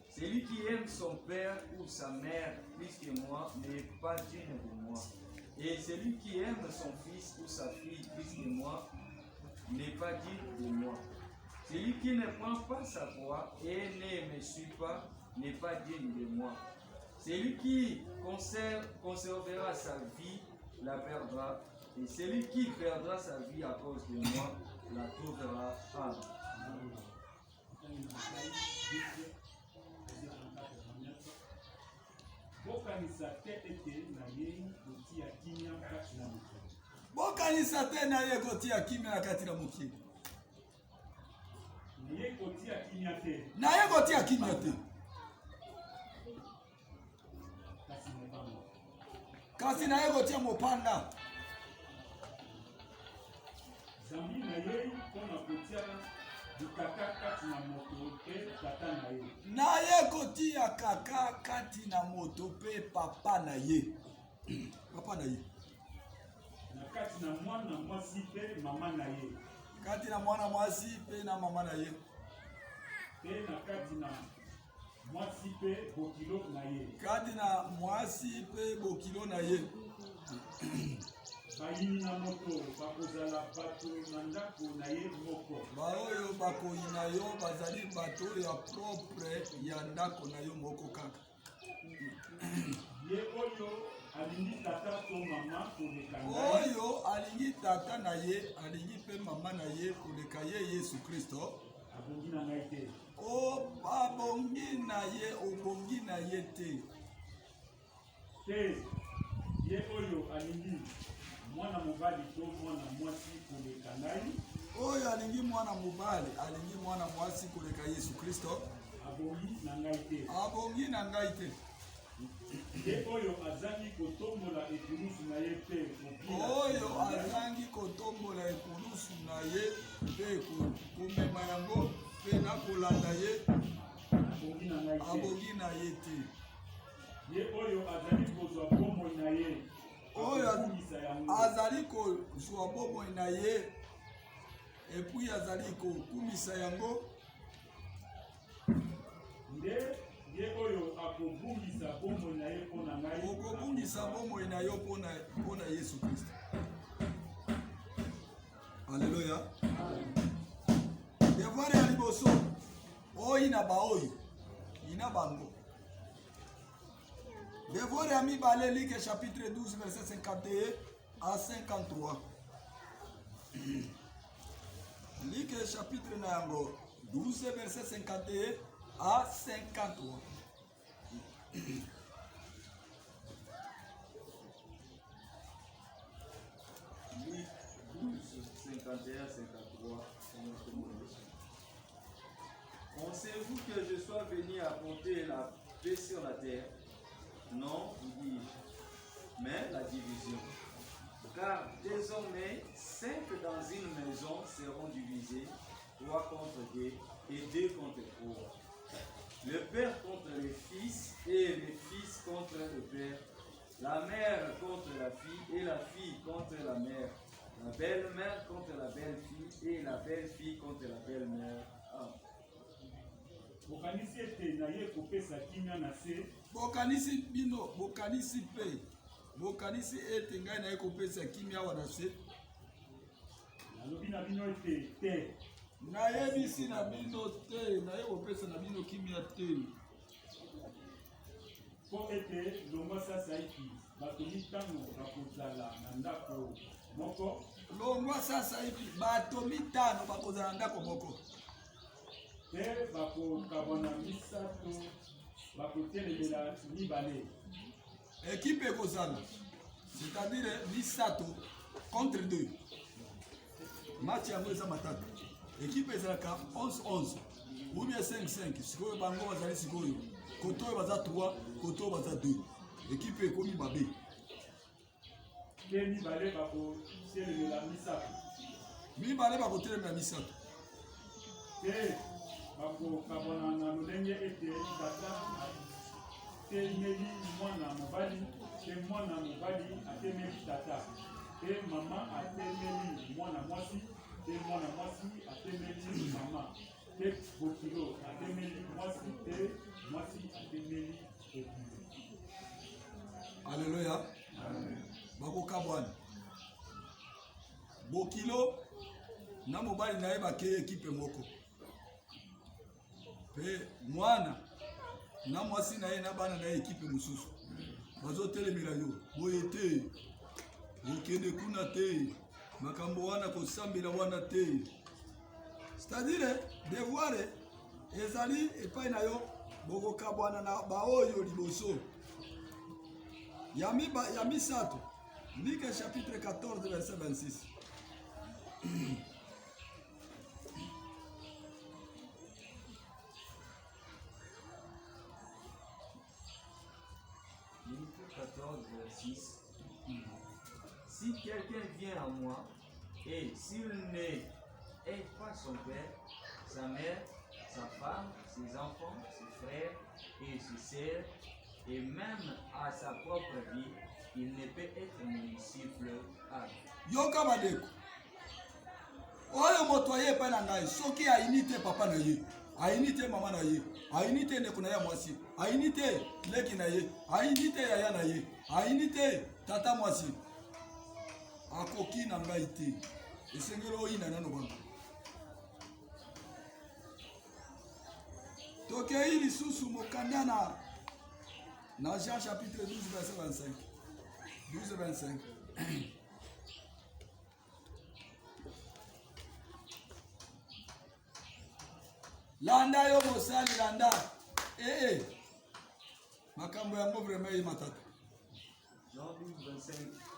[SPEAKER 2] Celui qui aime son père ou sa mère plus que moi n'est pas digne de moi. Et celui qui aime son fils ou sa fille plus que moi n'est pas digne de moi. Celui qui ne prend pas sa croix et ne me suit pas n'est pas digne de moi. Celui qui conservera sa vie la perdra. Et celui qui perdra sa vie à cause de moi la trouvera. Amen.
[SPEAKER 3] Bokanisa te ete na ye kotia kimia kati na mokili.
[SPEAKER 1] Bokanisa te na ye kotia kimia na kati na mokili.
[SPEAKER 3] Na ye kotia kimia te.
[SPEAKER 1] Na ye kotia kimia te. Kasi na ye kotia mopanda.
[SPEAKER 3] Zambi na ye kona kotia kaka kati na moto pe tata na ye.
[SPEAKER 1] Na ye kotia kaka kati na moto pe papa na ye. Papa na ye.
[SPEAKER 3] Na kati na mwana mwasi pe mama na ye.
[SPEAKER 1] Kati na mwana mwasi pe na mama na ye.
[SPEAKER 3] Pe na kati na mwasi pe bokilo na ye.
[SPEAKER 1] Kati na mwasi pe bokilo na ye.
[SPEAKER 3] Bayini na moto bakozala bato na ndako na ye moko.
[SPEAKER 1] Baoyo bakoyi na yo bazali bato ya propre ya ndako na yo moko kaka.
[SPEAKER 3] Ye oyo alingi tata to mama koleka
[SPEAKER 1] ngai. Oyo alingi tata na ye, alingi pe mama na ye koleka ye Yesu Kristo.
[SPEAKER 3] Abongi na ngai te.
[SPEAKER 1] O abongi na ye, obongi na ye te.
[SPEAKER 3] Te ye oyo alingi mwana mobali to mwana mwasi koleka ngai.
[SPEAKER 1] oyo alingi mwana mobali alingi mwana mwasi koleka Yesu Kristo
[SPEAKER 3] abongi na ngai te.
[SPEAKER 1] abongi na ngai te.
[SPEAKER 3] Ye oyo azangi kotombola ekulusu na ye mpe
[SPEAKER 1] oyo azangi kotombola ekulusu na ye mpe komema yango mpe na kolanda ye abongi na ye te.
[SPEAKER 3] ye oyo azali kozwa bomoi na ye
[SPEAKER 1] oyo azali kozwa bomoi na ye epui azali kokumisa yango
[SPEAKER 3] nde ye oyo akobungisa bomoi na ye mpo na ngai
[SPEAKER 1] okobungisa bomoi na yo mpo na Yesu Kristo. Alleluya. Devoir ya liboso oyo na baoyo ina bango. Devoir ya mibale Luc chapitre 12 verset 51 à 53. Luc chapitre na yango 12 verset 51 à 53.
[SPEAKER 2] Luc 12, 51, 53. Pensez-vous que je sois venu apporter la paix sur la terre? Non, vous dis-je, mais la division. Car désormais, 5 dans une maison seront divisés, 3 contre 2 et 2 contre 3. Le père contre le fils et le fils contre le père, la mère contre la fille et la fille contre la mère, la belle-mère contre la belle-fille et la belle-fille contre la belle-mère. Ah.
[SPEAKER 3] bokanisi ete na ye kopesa kimia na se
[SPEAKER 1] bokanisi bino bokanisi pe bokanisi ete ngai na ye kopesa kimia awa na se
[SPEAKER 3] nalobi na bino ete te
[SPEAKER 1] nayebisi na bino te na ye kopesa na bino kimia te
[SPEAKER 3] mpo ete longwa sasa iki bato mitano bakozala na ndako moko
[SPEAKER 1] longwa sasa hivi bato mitano bakozala na ndako moko
[SPEAKER 3] mpe bakokabwana misato bakotelemela mibale
[SPEAKER 1] équipe ekozala c'est-à-dire misato contre 2 match yango eza matatu équipe ezalaka 11-11 ou bien 5-5 sikoyo bango bazali sikoyo koto oyo baza 3 koto oyo baza 2 équipe ekomi mabe
[SPEAKER 3] mpe mibale bakotelemela misato
[SPEAKER 1] mibale bakotelemela misato
[SPEAKER 3] mpe bakokabwana na lolenge ete tata atemeli mwana mobali mpe mwana mobali atemeli tata mpe mama atemeli mwana mwasi mpe mwana mwasi atemeli mama mpe bokilo atemeli mwasi mpe mwasi atemeli bokilo.
[SPEAKER 1] Alléluia. bakokabwana bokilo na mobali na ye bakeye ekipe moko mpe mwana na mwasi na ye na bana na ye ekipe mosusu bazotelemela yo boye te okende kuna te makambo wana kosambela wana te c'est-à-dire devoir ezali epai na yo bokokabwana na baoyo liboso ya misato Luc chapitre 14 verset 26.
[SPEAKER 2] Luc 14, 26. Si quelqu'un vient à moi, et s'il n'est pas son père, sa mère, sa femme, ses enfants, ses frères et ses sœurs, et même à sa propre vie, il ne peut être mon disciple.
[SPEAKER 1] Yoka badeko oyo moto aye epai na ngai soki ayini te papa na ye ayini te mama na ye ayini te ndeko na ye mwasi ayini te leki na ye ayini te yaya na ye ayini te tata mwasi akoki na ngai te esengeli oyina nano bango tokei lisusu mokanda na Jean chapitre 12 verset 25 12-25. Landa yo mosali landa makambo yango vraiment ye matata.
[SPEAKER 2] Jean 12, 25.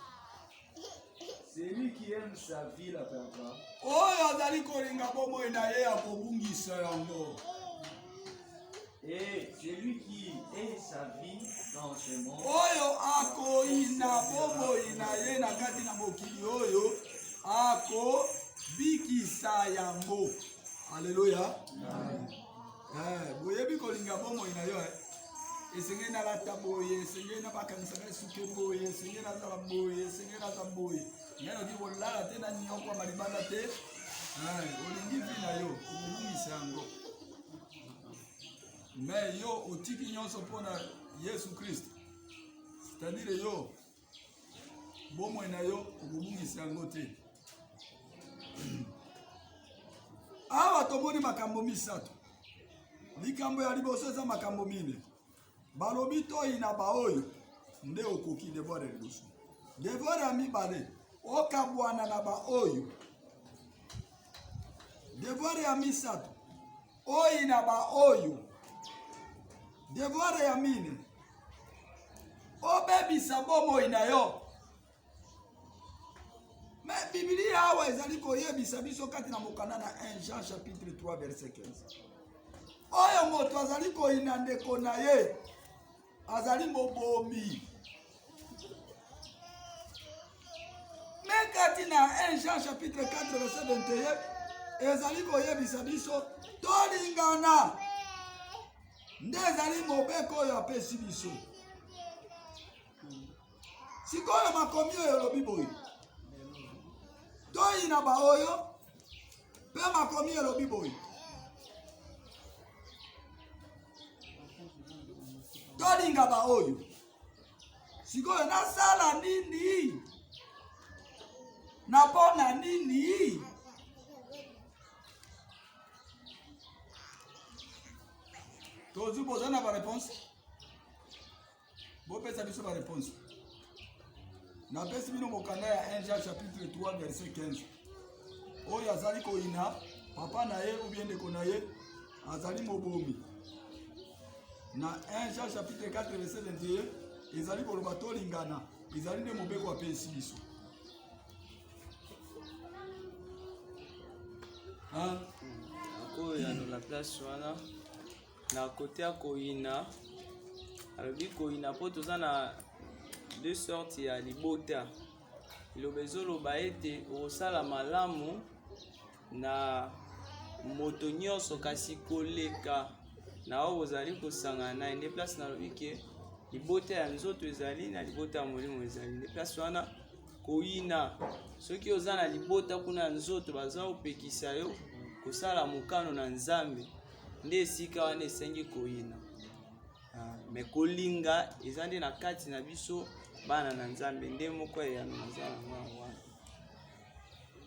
[SPEAKER 2] Celui qui aime sa vie la perdra.
[SPEAKER 1] Oyo azali kolinga bomoi na ye akobungisa yango.
[SPEAKER 2] Et celui qui est sa vie dans ce monde.
[SPEAKER 1] Oyo akoyina bomoi na ye na kati na mokili oyo akobikisa yango. Alléluia. Boyebi kolinga bomoi na yo esenge na lata boye, esenge na bakanisa na suke boye, esenge na zala boye, esenge na za boye. Yano di bolala te na nyoko malibanda te. Olingi vi na yo, obungisa yango. Mais yo otiki nyonso pona Yesu Christ. C'est-à-dire yo bomoi na yo obungisa yango te. Awa tomoni makambo misato. Likambo ya liboso eza makambo mine. Balobi toyina baoyo nde okoki devoir ya liboso. Devoir ya mibale okabwana na baoyo. Devoir ya misato oyina baoyo. Devoir ya mine obebisa bomoi na yo. Mais Biblia awa ezali koyebisa biso kati na mokanda na 1 Jean chapitre 3 verset 15. Oyo moto azali koyina ndeko na ye azali mobomi. Mais kati na 1 Jean chapitre 4 verset 21 ezali koyebisa biso tolingana. Nde ezali mobeko oyo apesi biso. Sikoyo makomi oyo lobi boye. Toyina baoyo pe makomi elobi boye. Tolinga baoyo. Sikoyo nasala nini? Napona nini? Tozu bozana ba réponse. Bo pesa biso ba réponse. Na pesi bino mokanda ya 1 Jean chapitre 3 verset 15. Oyo azali koyina papa na ye ou bien ndeko na ye azali mobomi. Na 1 Jean chapitre 4 verset 21 ezali koloba tolingana ezali nde mobeko apesi biso.
[SPEAKER 4] Ako ya la place wana na côté ya koyina alobi koyina po toza na deux sortes ya libota. Lobezo loba ete osala malamu na moto nyonso kasi koleka na oyo ozali kosangana na ende place na lobi ke libota ya nzoto ezali na libota ya molimo ezali. Nde place wana koyina soki oza na libota kuna nzoto baza opekisa yo kosala mokano na Nzambe nde esika wana esengi koyina. Me kolinga eza nde na kati na biso bana na Nzambe nde moko ya nzala wana.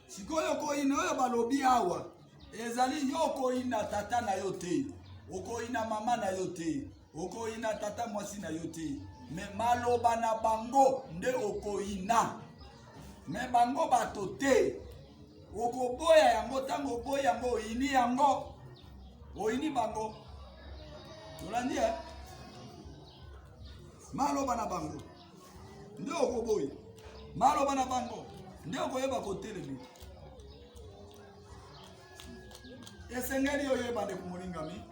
[SPEAKER 1] Sikoyo koyina oyo balobi awa ezali yo koyina tata na yo te, okoyina mama na yo te, okoyina tata mwasi na yo te. Me maloba na bango nde okoyina. Me bango bato te. Okoboya yango tango boya yango oyini yango. Oyini bango. Tolandi maloba na bango nde okoboya. Maloba na bango nde okoyeba kotelemi. Esengeli oyeba nde kumulingami.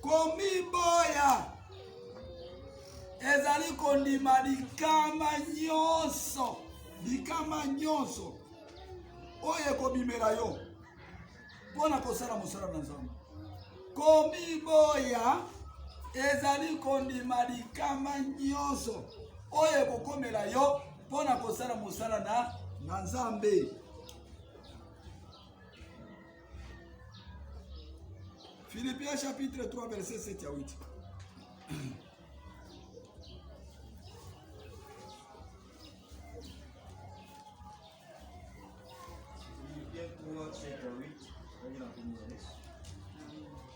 [SPEAKER 1] Komiboya ezali kondima likama nyonso. Likama nyonso oyo ekobimela yo mpona kosala mosala na Nzambe. Komiboya ezali kondima likama nyonso oyo ekokomela yo mpona kosala mosala na Nzambe. Philippiens chapitre 3 verset 7 à 8.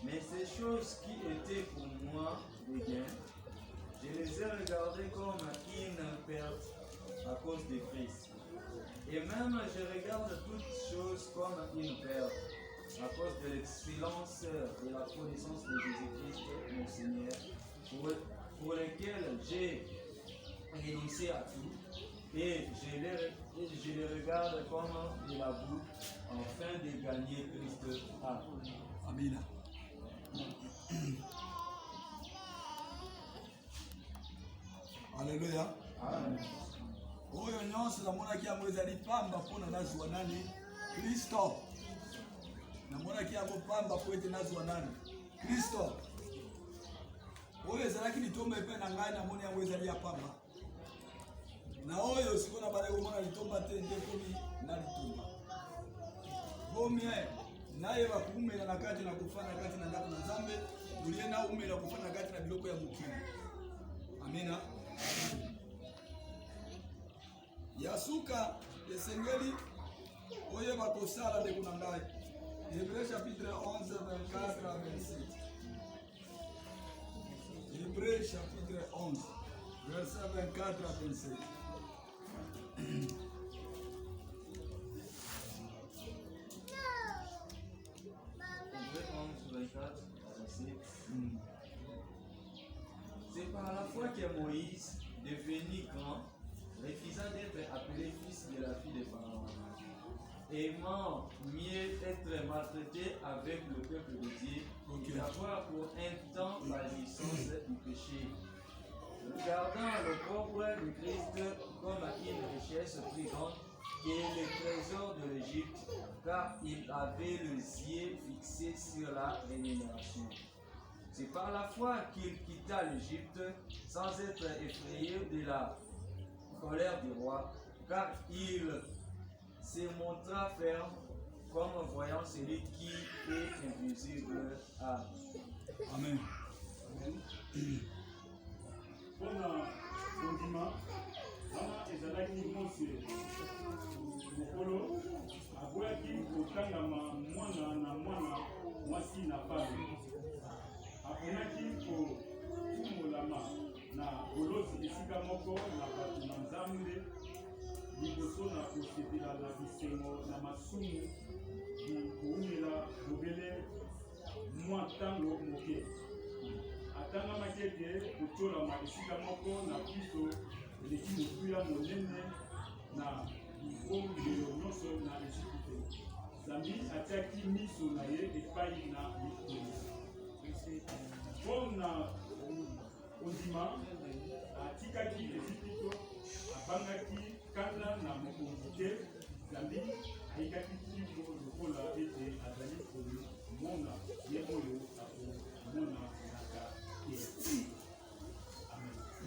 [SPEAKER 2] Mais ces choses qui étaient pour moi des gains, je les ai regardées comme une perte à cause de Christ. Et même je regarde toutes choses comme une perte à cause de l'excellence et la connaissance de Jésus-Christ, mon Seigneur, pour lequel j'ai renoncé à tout et je les regarde comme de la boue, afin de gagner Christ.
[SPEAKER 1] Amina. Alléluia.
[SPEAKER 2] Amen.
[SPEAKER 1] Oyo nyonso namonaki yango ezali pamba mpona nazwa nani? Kristo. Namonaki yango pamba po ete nazwa nani? Kristo. Oyo ezalaki litomba epai na ngai namoni yango ezali ya pamba. Na oyo sikoyo na bale komona litomba te nde komi na litomba. Bomie nayeba kuumela na kati na kufa na kati na ndako na Nzambe, ulie na umela kufa na kati na biloko ya mokili. Amina. Yasuka esengeli oyeba kosala ndeko na ngai. Hébreux chapitre 11 24 à 27. Hébreux chapitre 11 verset 24 à 27.
[SPEAKER 2] C'est par la foi que Moïse, devenu grand, refusa d'être appelé fils de la fille de Pharaon, aimant mieux être maltraité avec le peuple de Dieu, d'avoir pour un temps la licence du péché. Regardant le pauvre de Christ comme une richesse plus grande que les trésors de l'Égypte, car il avait les yeux fixés sur la rémunération. C'est par la foi qu'il quitta l'Égypte sans être effrayé de la colère du roi, car il se montra ferme comme voyant celui qui est invisible.
[SPEAKER 1] Amen.
[SPEAKER 3] Mpona kondima wana ezalaki mose mokolo aboyaki kotangama mwana na mwana mwasi na fami, aponaki kotumolama na bolozi esika moko na bato na Nzambe liboso na kosepela na bisengo na masumu koumela bobele mwa ntango moke. Atangamaki ete kotolama esika moko na Kristo eleki motuya monene na bikombelo nyonso na Ejipite. Nzambe atiaki miso na ye epai na likolo. Mpona kondima atikaki Ejipito, abangaki kanda na mokonzi te. Nzambe ayikaki kiko lokola ete azali komona ye oyo akomonanaka ye.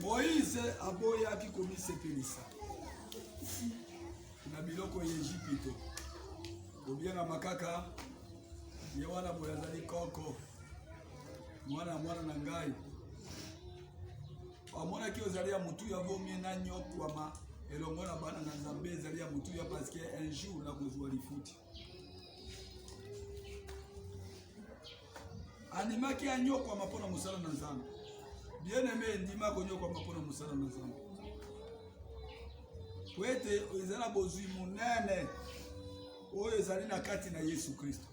[SPEAKER 1] Moïse aboyaki komisepelisa na biloko ya Ejipito. Obianga makaka ye wana boye azali koko mwana na ngai. Amonaki ozali ya mutu ya vomi na nyokwama elongo na bana na Nzambe ezali ya mutu ya parce que un jour na kozwa lifuti. Animaki anyokwama mpona mosala na Nzambe. Bien-aimé ndima konyokwama mpona mosala na Nzambe. Kwete ezala bozwi munene oyo ezali na kati na Yesu Kristo.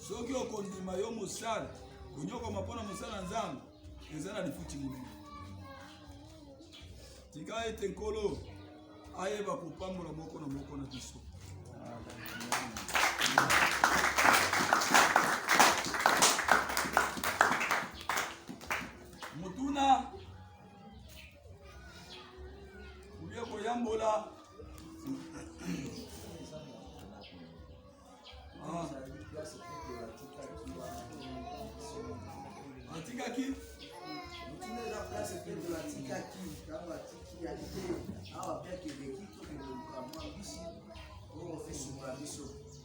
[SPEAKER 1] Soki okondima yo mosala konyokwama mpona mosala na Nzambe ezala lifuti munene. Tika ete nkolo ayeba kopambola moko na moko na biso. Mutuna uye koyambola atikaki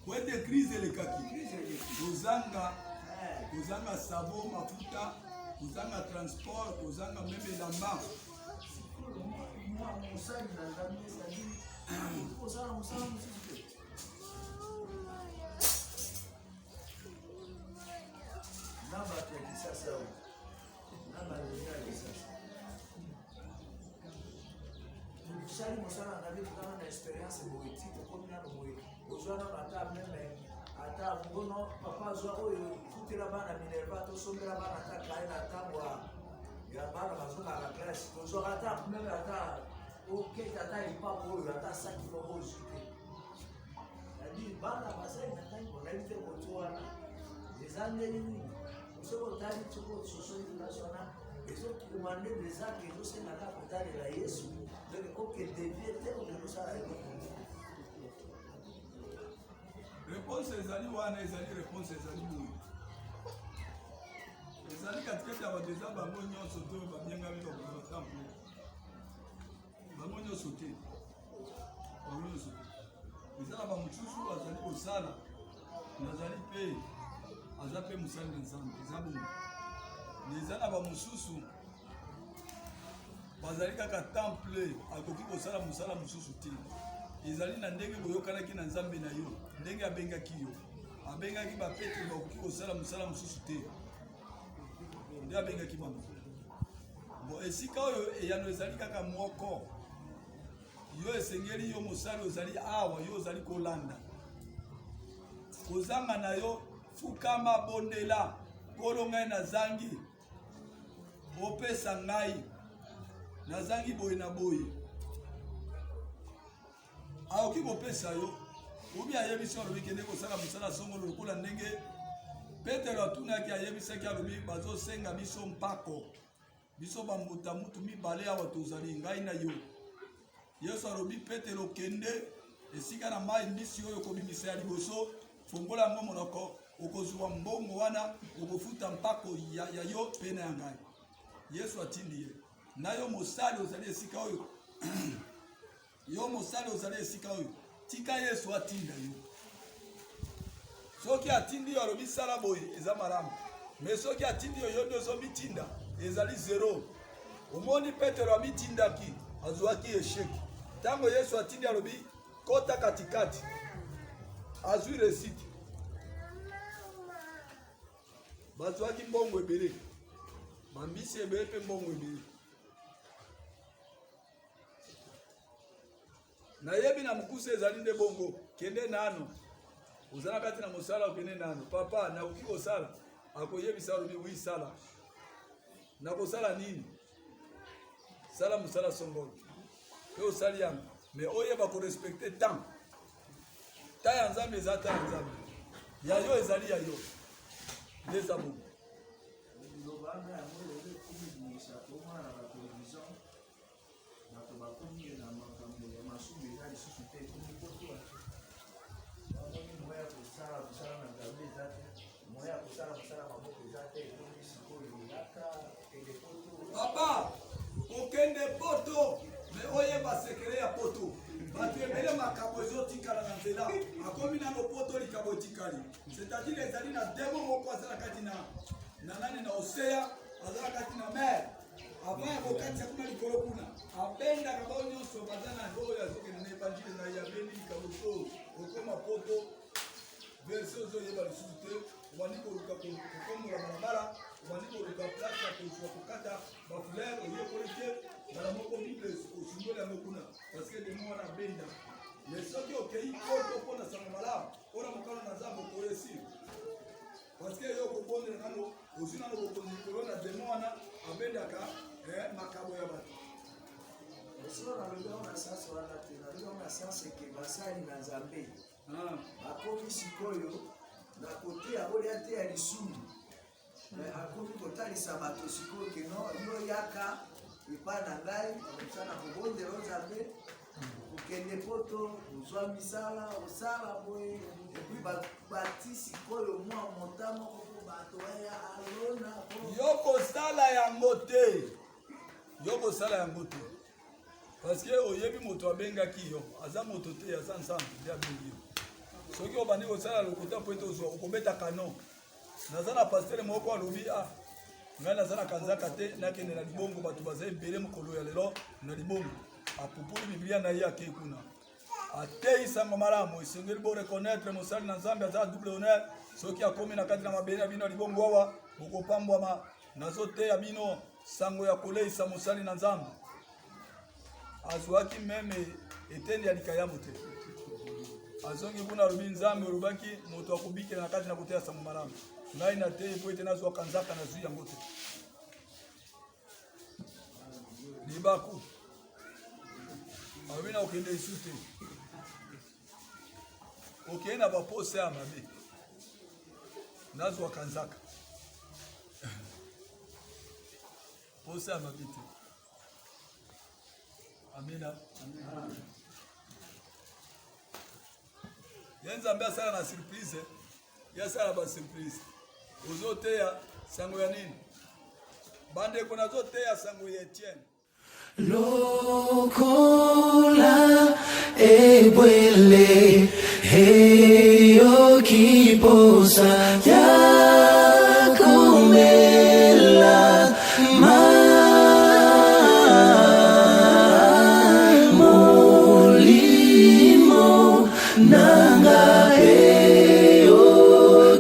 [SPEAKER 1] kwete crise elekaki kozanga sabo mafuta kozanga transport kozanga meme lamba
[SPEAKER 5] Sali mosala na bitu kama na experience moiti ko na moiti ozwana ata meme ata ngono papa zwa oyo futela bana minerva to sombela bana ata kai na tangwa ya bana bazoka la classe ozwa ata meme ata ok tata ipapa oyo ata saki moko ozwi c'est-à-dire bana basali na ntangi bonayebi te kotu wana eza ndenge nini soki otali soko soso éducation wana ezokuma nde bezaki ezosengaka kotalela yesu donc okedevie te okelosala eloko.
[SPEAKER 1] Réponse ezali wana ezali réponse ezali boye ezali katikati ya bato eza bango nyonso te oyo babiengami bakozala temple bango nyonso te bango nyonso te eza na bamosusu azali kosala nazali mpe aza mpe mosali na nzambe eza bongo eza na bamosusu bazali kaka temple akoki kosala mosala mosusu te ezali na ndenge boyokanaki na nzambe na yo ndenge abengaki yo abengaki bapetelo bakoki kosala mosala mosusu te nde abengaki bango bo esika oyo eyano ezali kaka moko yo esengeli yo mosali ozali awa yo ozali kolanda kozanga na yo fukama bondela kolo ngai nazangi opesa ngai nazangi boye na boye aoki kopesa yo obi ayebisi alobi kende kosala mosala songolo lokola ndenge Petero atunaki ayebisaki alobi bazosenga biso mpako biso bambuta mutu mibale awa tozali ngai na yo Yesu alobi Petero kende esika na mai mbisi oyo kobimisa ya liboso fongola yango monoko okozwa mbongo wana okofuta mpako ya yo pene ya ngai. Yesu atindi ye na yo mosali ozali esika oyo yo mosali ozali esika oyo tika Yesu atinda yo soki atindi yo alobi sala boye eza malamu mais soki atindi yo nde ozomitinda ezali zero. Omoni Petero amitindaki azwaki esheki ntango Yesu atindi alobi kota katikati azwi resiti bazwaki mbongo ebele bambisi ebele mpe mbongo ebele nayebi na mokuse ezali nde bongo kende nano ozala kati na mosala okende nano papa nakoki kosala akoyebisa alobi wi sala nakosala nini sala mosala songolo mpe osali yango mais oyeba korespecte temps ya nzambe eza ta ya nzambe ya yo ezali ya yo nde eza bongo
[SPEAKER 5] lobanga yango lelo ekomibimisa tomona na batelevizion bato bakomi na makambo ya masumu eza lisusu te ekomi kotoa amoni moya kosala mosala na nzambe eza te moya kosala mosala maboko eza te ekomi sikoyo elaka kende poto
[SPEAKER 1] papa okende poto me oyeba sekele ya poto bato ebele makambo ezotikala na nzela akomi nano poto likambo etikali c'est-à-dire ezali na demo moko azala kati na nani na oseya azala kati na mer avant ya kokatisa kuna likolo kuna abendaka bao nyonso baza na oyo azokende na evanjile na ye abendi likambo to okoma poto verse ozoyeba lisusu te obandi koluka kokombola balabala obandi koluka place ya kozwa kokata bafulere oyekoli te mbala moko bible osungoli yango kuna parce que demo wana abenda mais soki okei poto mpona sango malamu mpona mokano na nzambe okoyesi parce que yo okobondela nano ozwi nano bokonzi likolo na demo wana abendaka makambo ya bato
[SPEAKER 5] siko nalobi yango na sanse wana te nalobi yango na sanse ke basali na nzambe akomi sikoyo na kote ya olia te ya lisumu akomi kotalisa bato sikoyo keno yo yaka epai na ngai osala kobondela nzambe okende poto ozwa misala osala boye epui bati sikoyo mwa mota moko po bato ya alona
[SPEAKER 1] yo kosala yango te yo kosala yango te parce que oyebi moto abengaki yo aza moto te aza nzambe nde abengi yo soki obandi kosala lokota po ete ozwa okobeta kanon naza na pastere moko alobi ngai naza na kanzaka te nakende na libongo bato baza ebele mokolo ya lelo na libongo apupuli biblia na ye akei kuna atei sango malamu esengeli boreconnaitre mosali na nzambe aza double honneur soki akomi na kati na mabele ya bino ya libongo awa bokopambwama nazoteya bino sango ya koleisa mosali na nzambe azwaki meme etende ya likayamo te azongi kuna alobi nzambe olobaki moto akobikela na kati na koteya sango malamu ngai na te po ete nazwaka nzaka nazwi yango te libaku Amina okende isute. Okenda bapose ya mabe. Nazo wakanzaka. Pose ya mabe te. Amina. Yenza mbea sana na surprise. Ya sana ba surprise. Uzotea sango ya nini? Bande kuna zotea sango ya Etienne.
[SPEAKER 6] Lokola ebwele heyo kiposa ya kumela molimo nanga heyo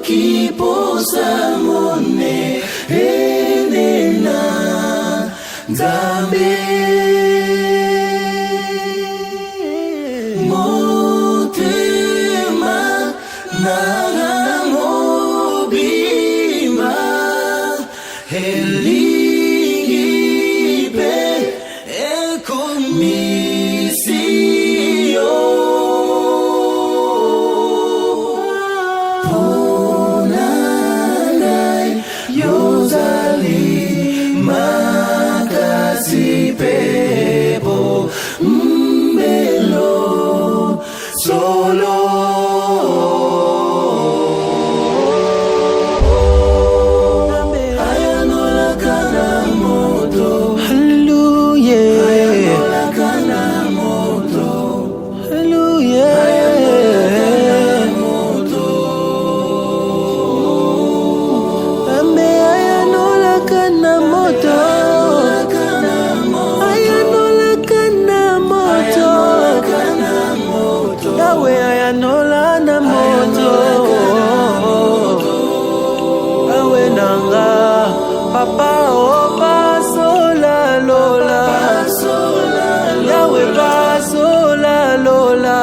[SPEAKER 6] kiposa mone enena Nzambe motema na mobima elingi pe ekomisio ponanai yozali makasi pepo mbelo solo ayanola kana moto hallelujah ayanola kana moto hallelujah ayanola moto ambe ayanola kana moto Yahweh ayanola na moto Awe nanga Papa opa sola lola Yahweh pasola lola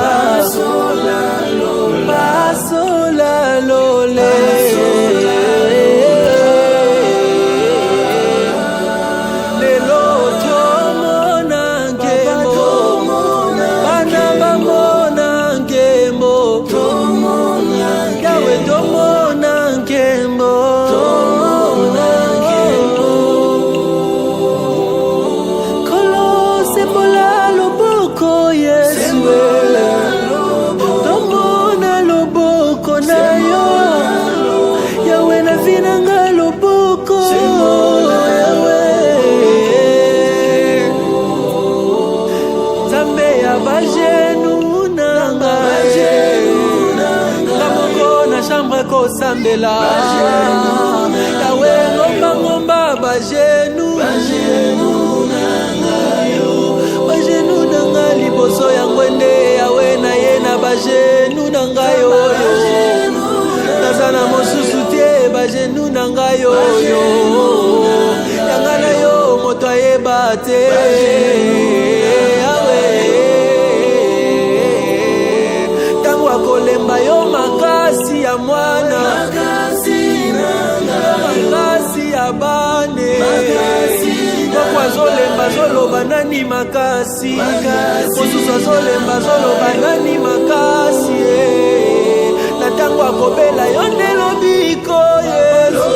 [SPEAKER 6] Pasola lole Lelo tomo nangemo Bana bamona Yahweh tomona nkembo Kolo sembola loboko Yesu tomona loboko na yo Yahweh na vinanga loboko Yahweh Nzambe ya bajenu nanga chambre kosambela Yahweh ngomba bajenu bajenu nanga liboso ya ngwende Yahweh na ye na bajenu nanga yo nazana mosusu te bajenu nanga yo yanga na yo moto ayeba te tango akolemba yo makasi ya mwana makasi ya bane moko azolemba azoloba nani makasi mosusu azolemba azoloba nani makasi na ntango akobela yo nde lobiko Yesu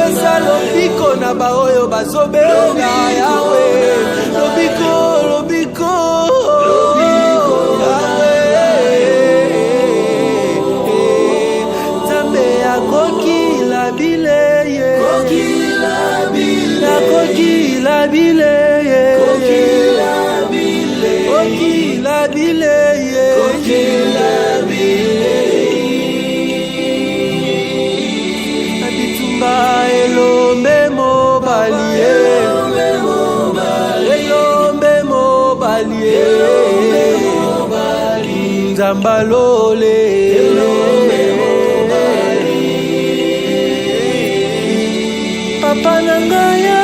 [SPEAKER 6] eza lobiko na baoyo bazobenga Yawe lobiko Kokila bileye abitumba elombe mobalie nzambalole papa nanga ya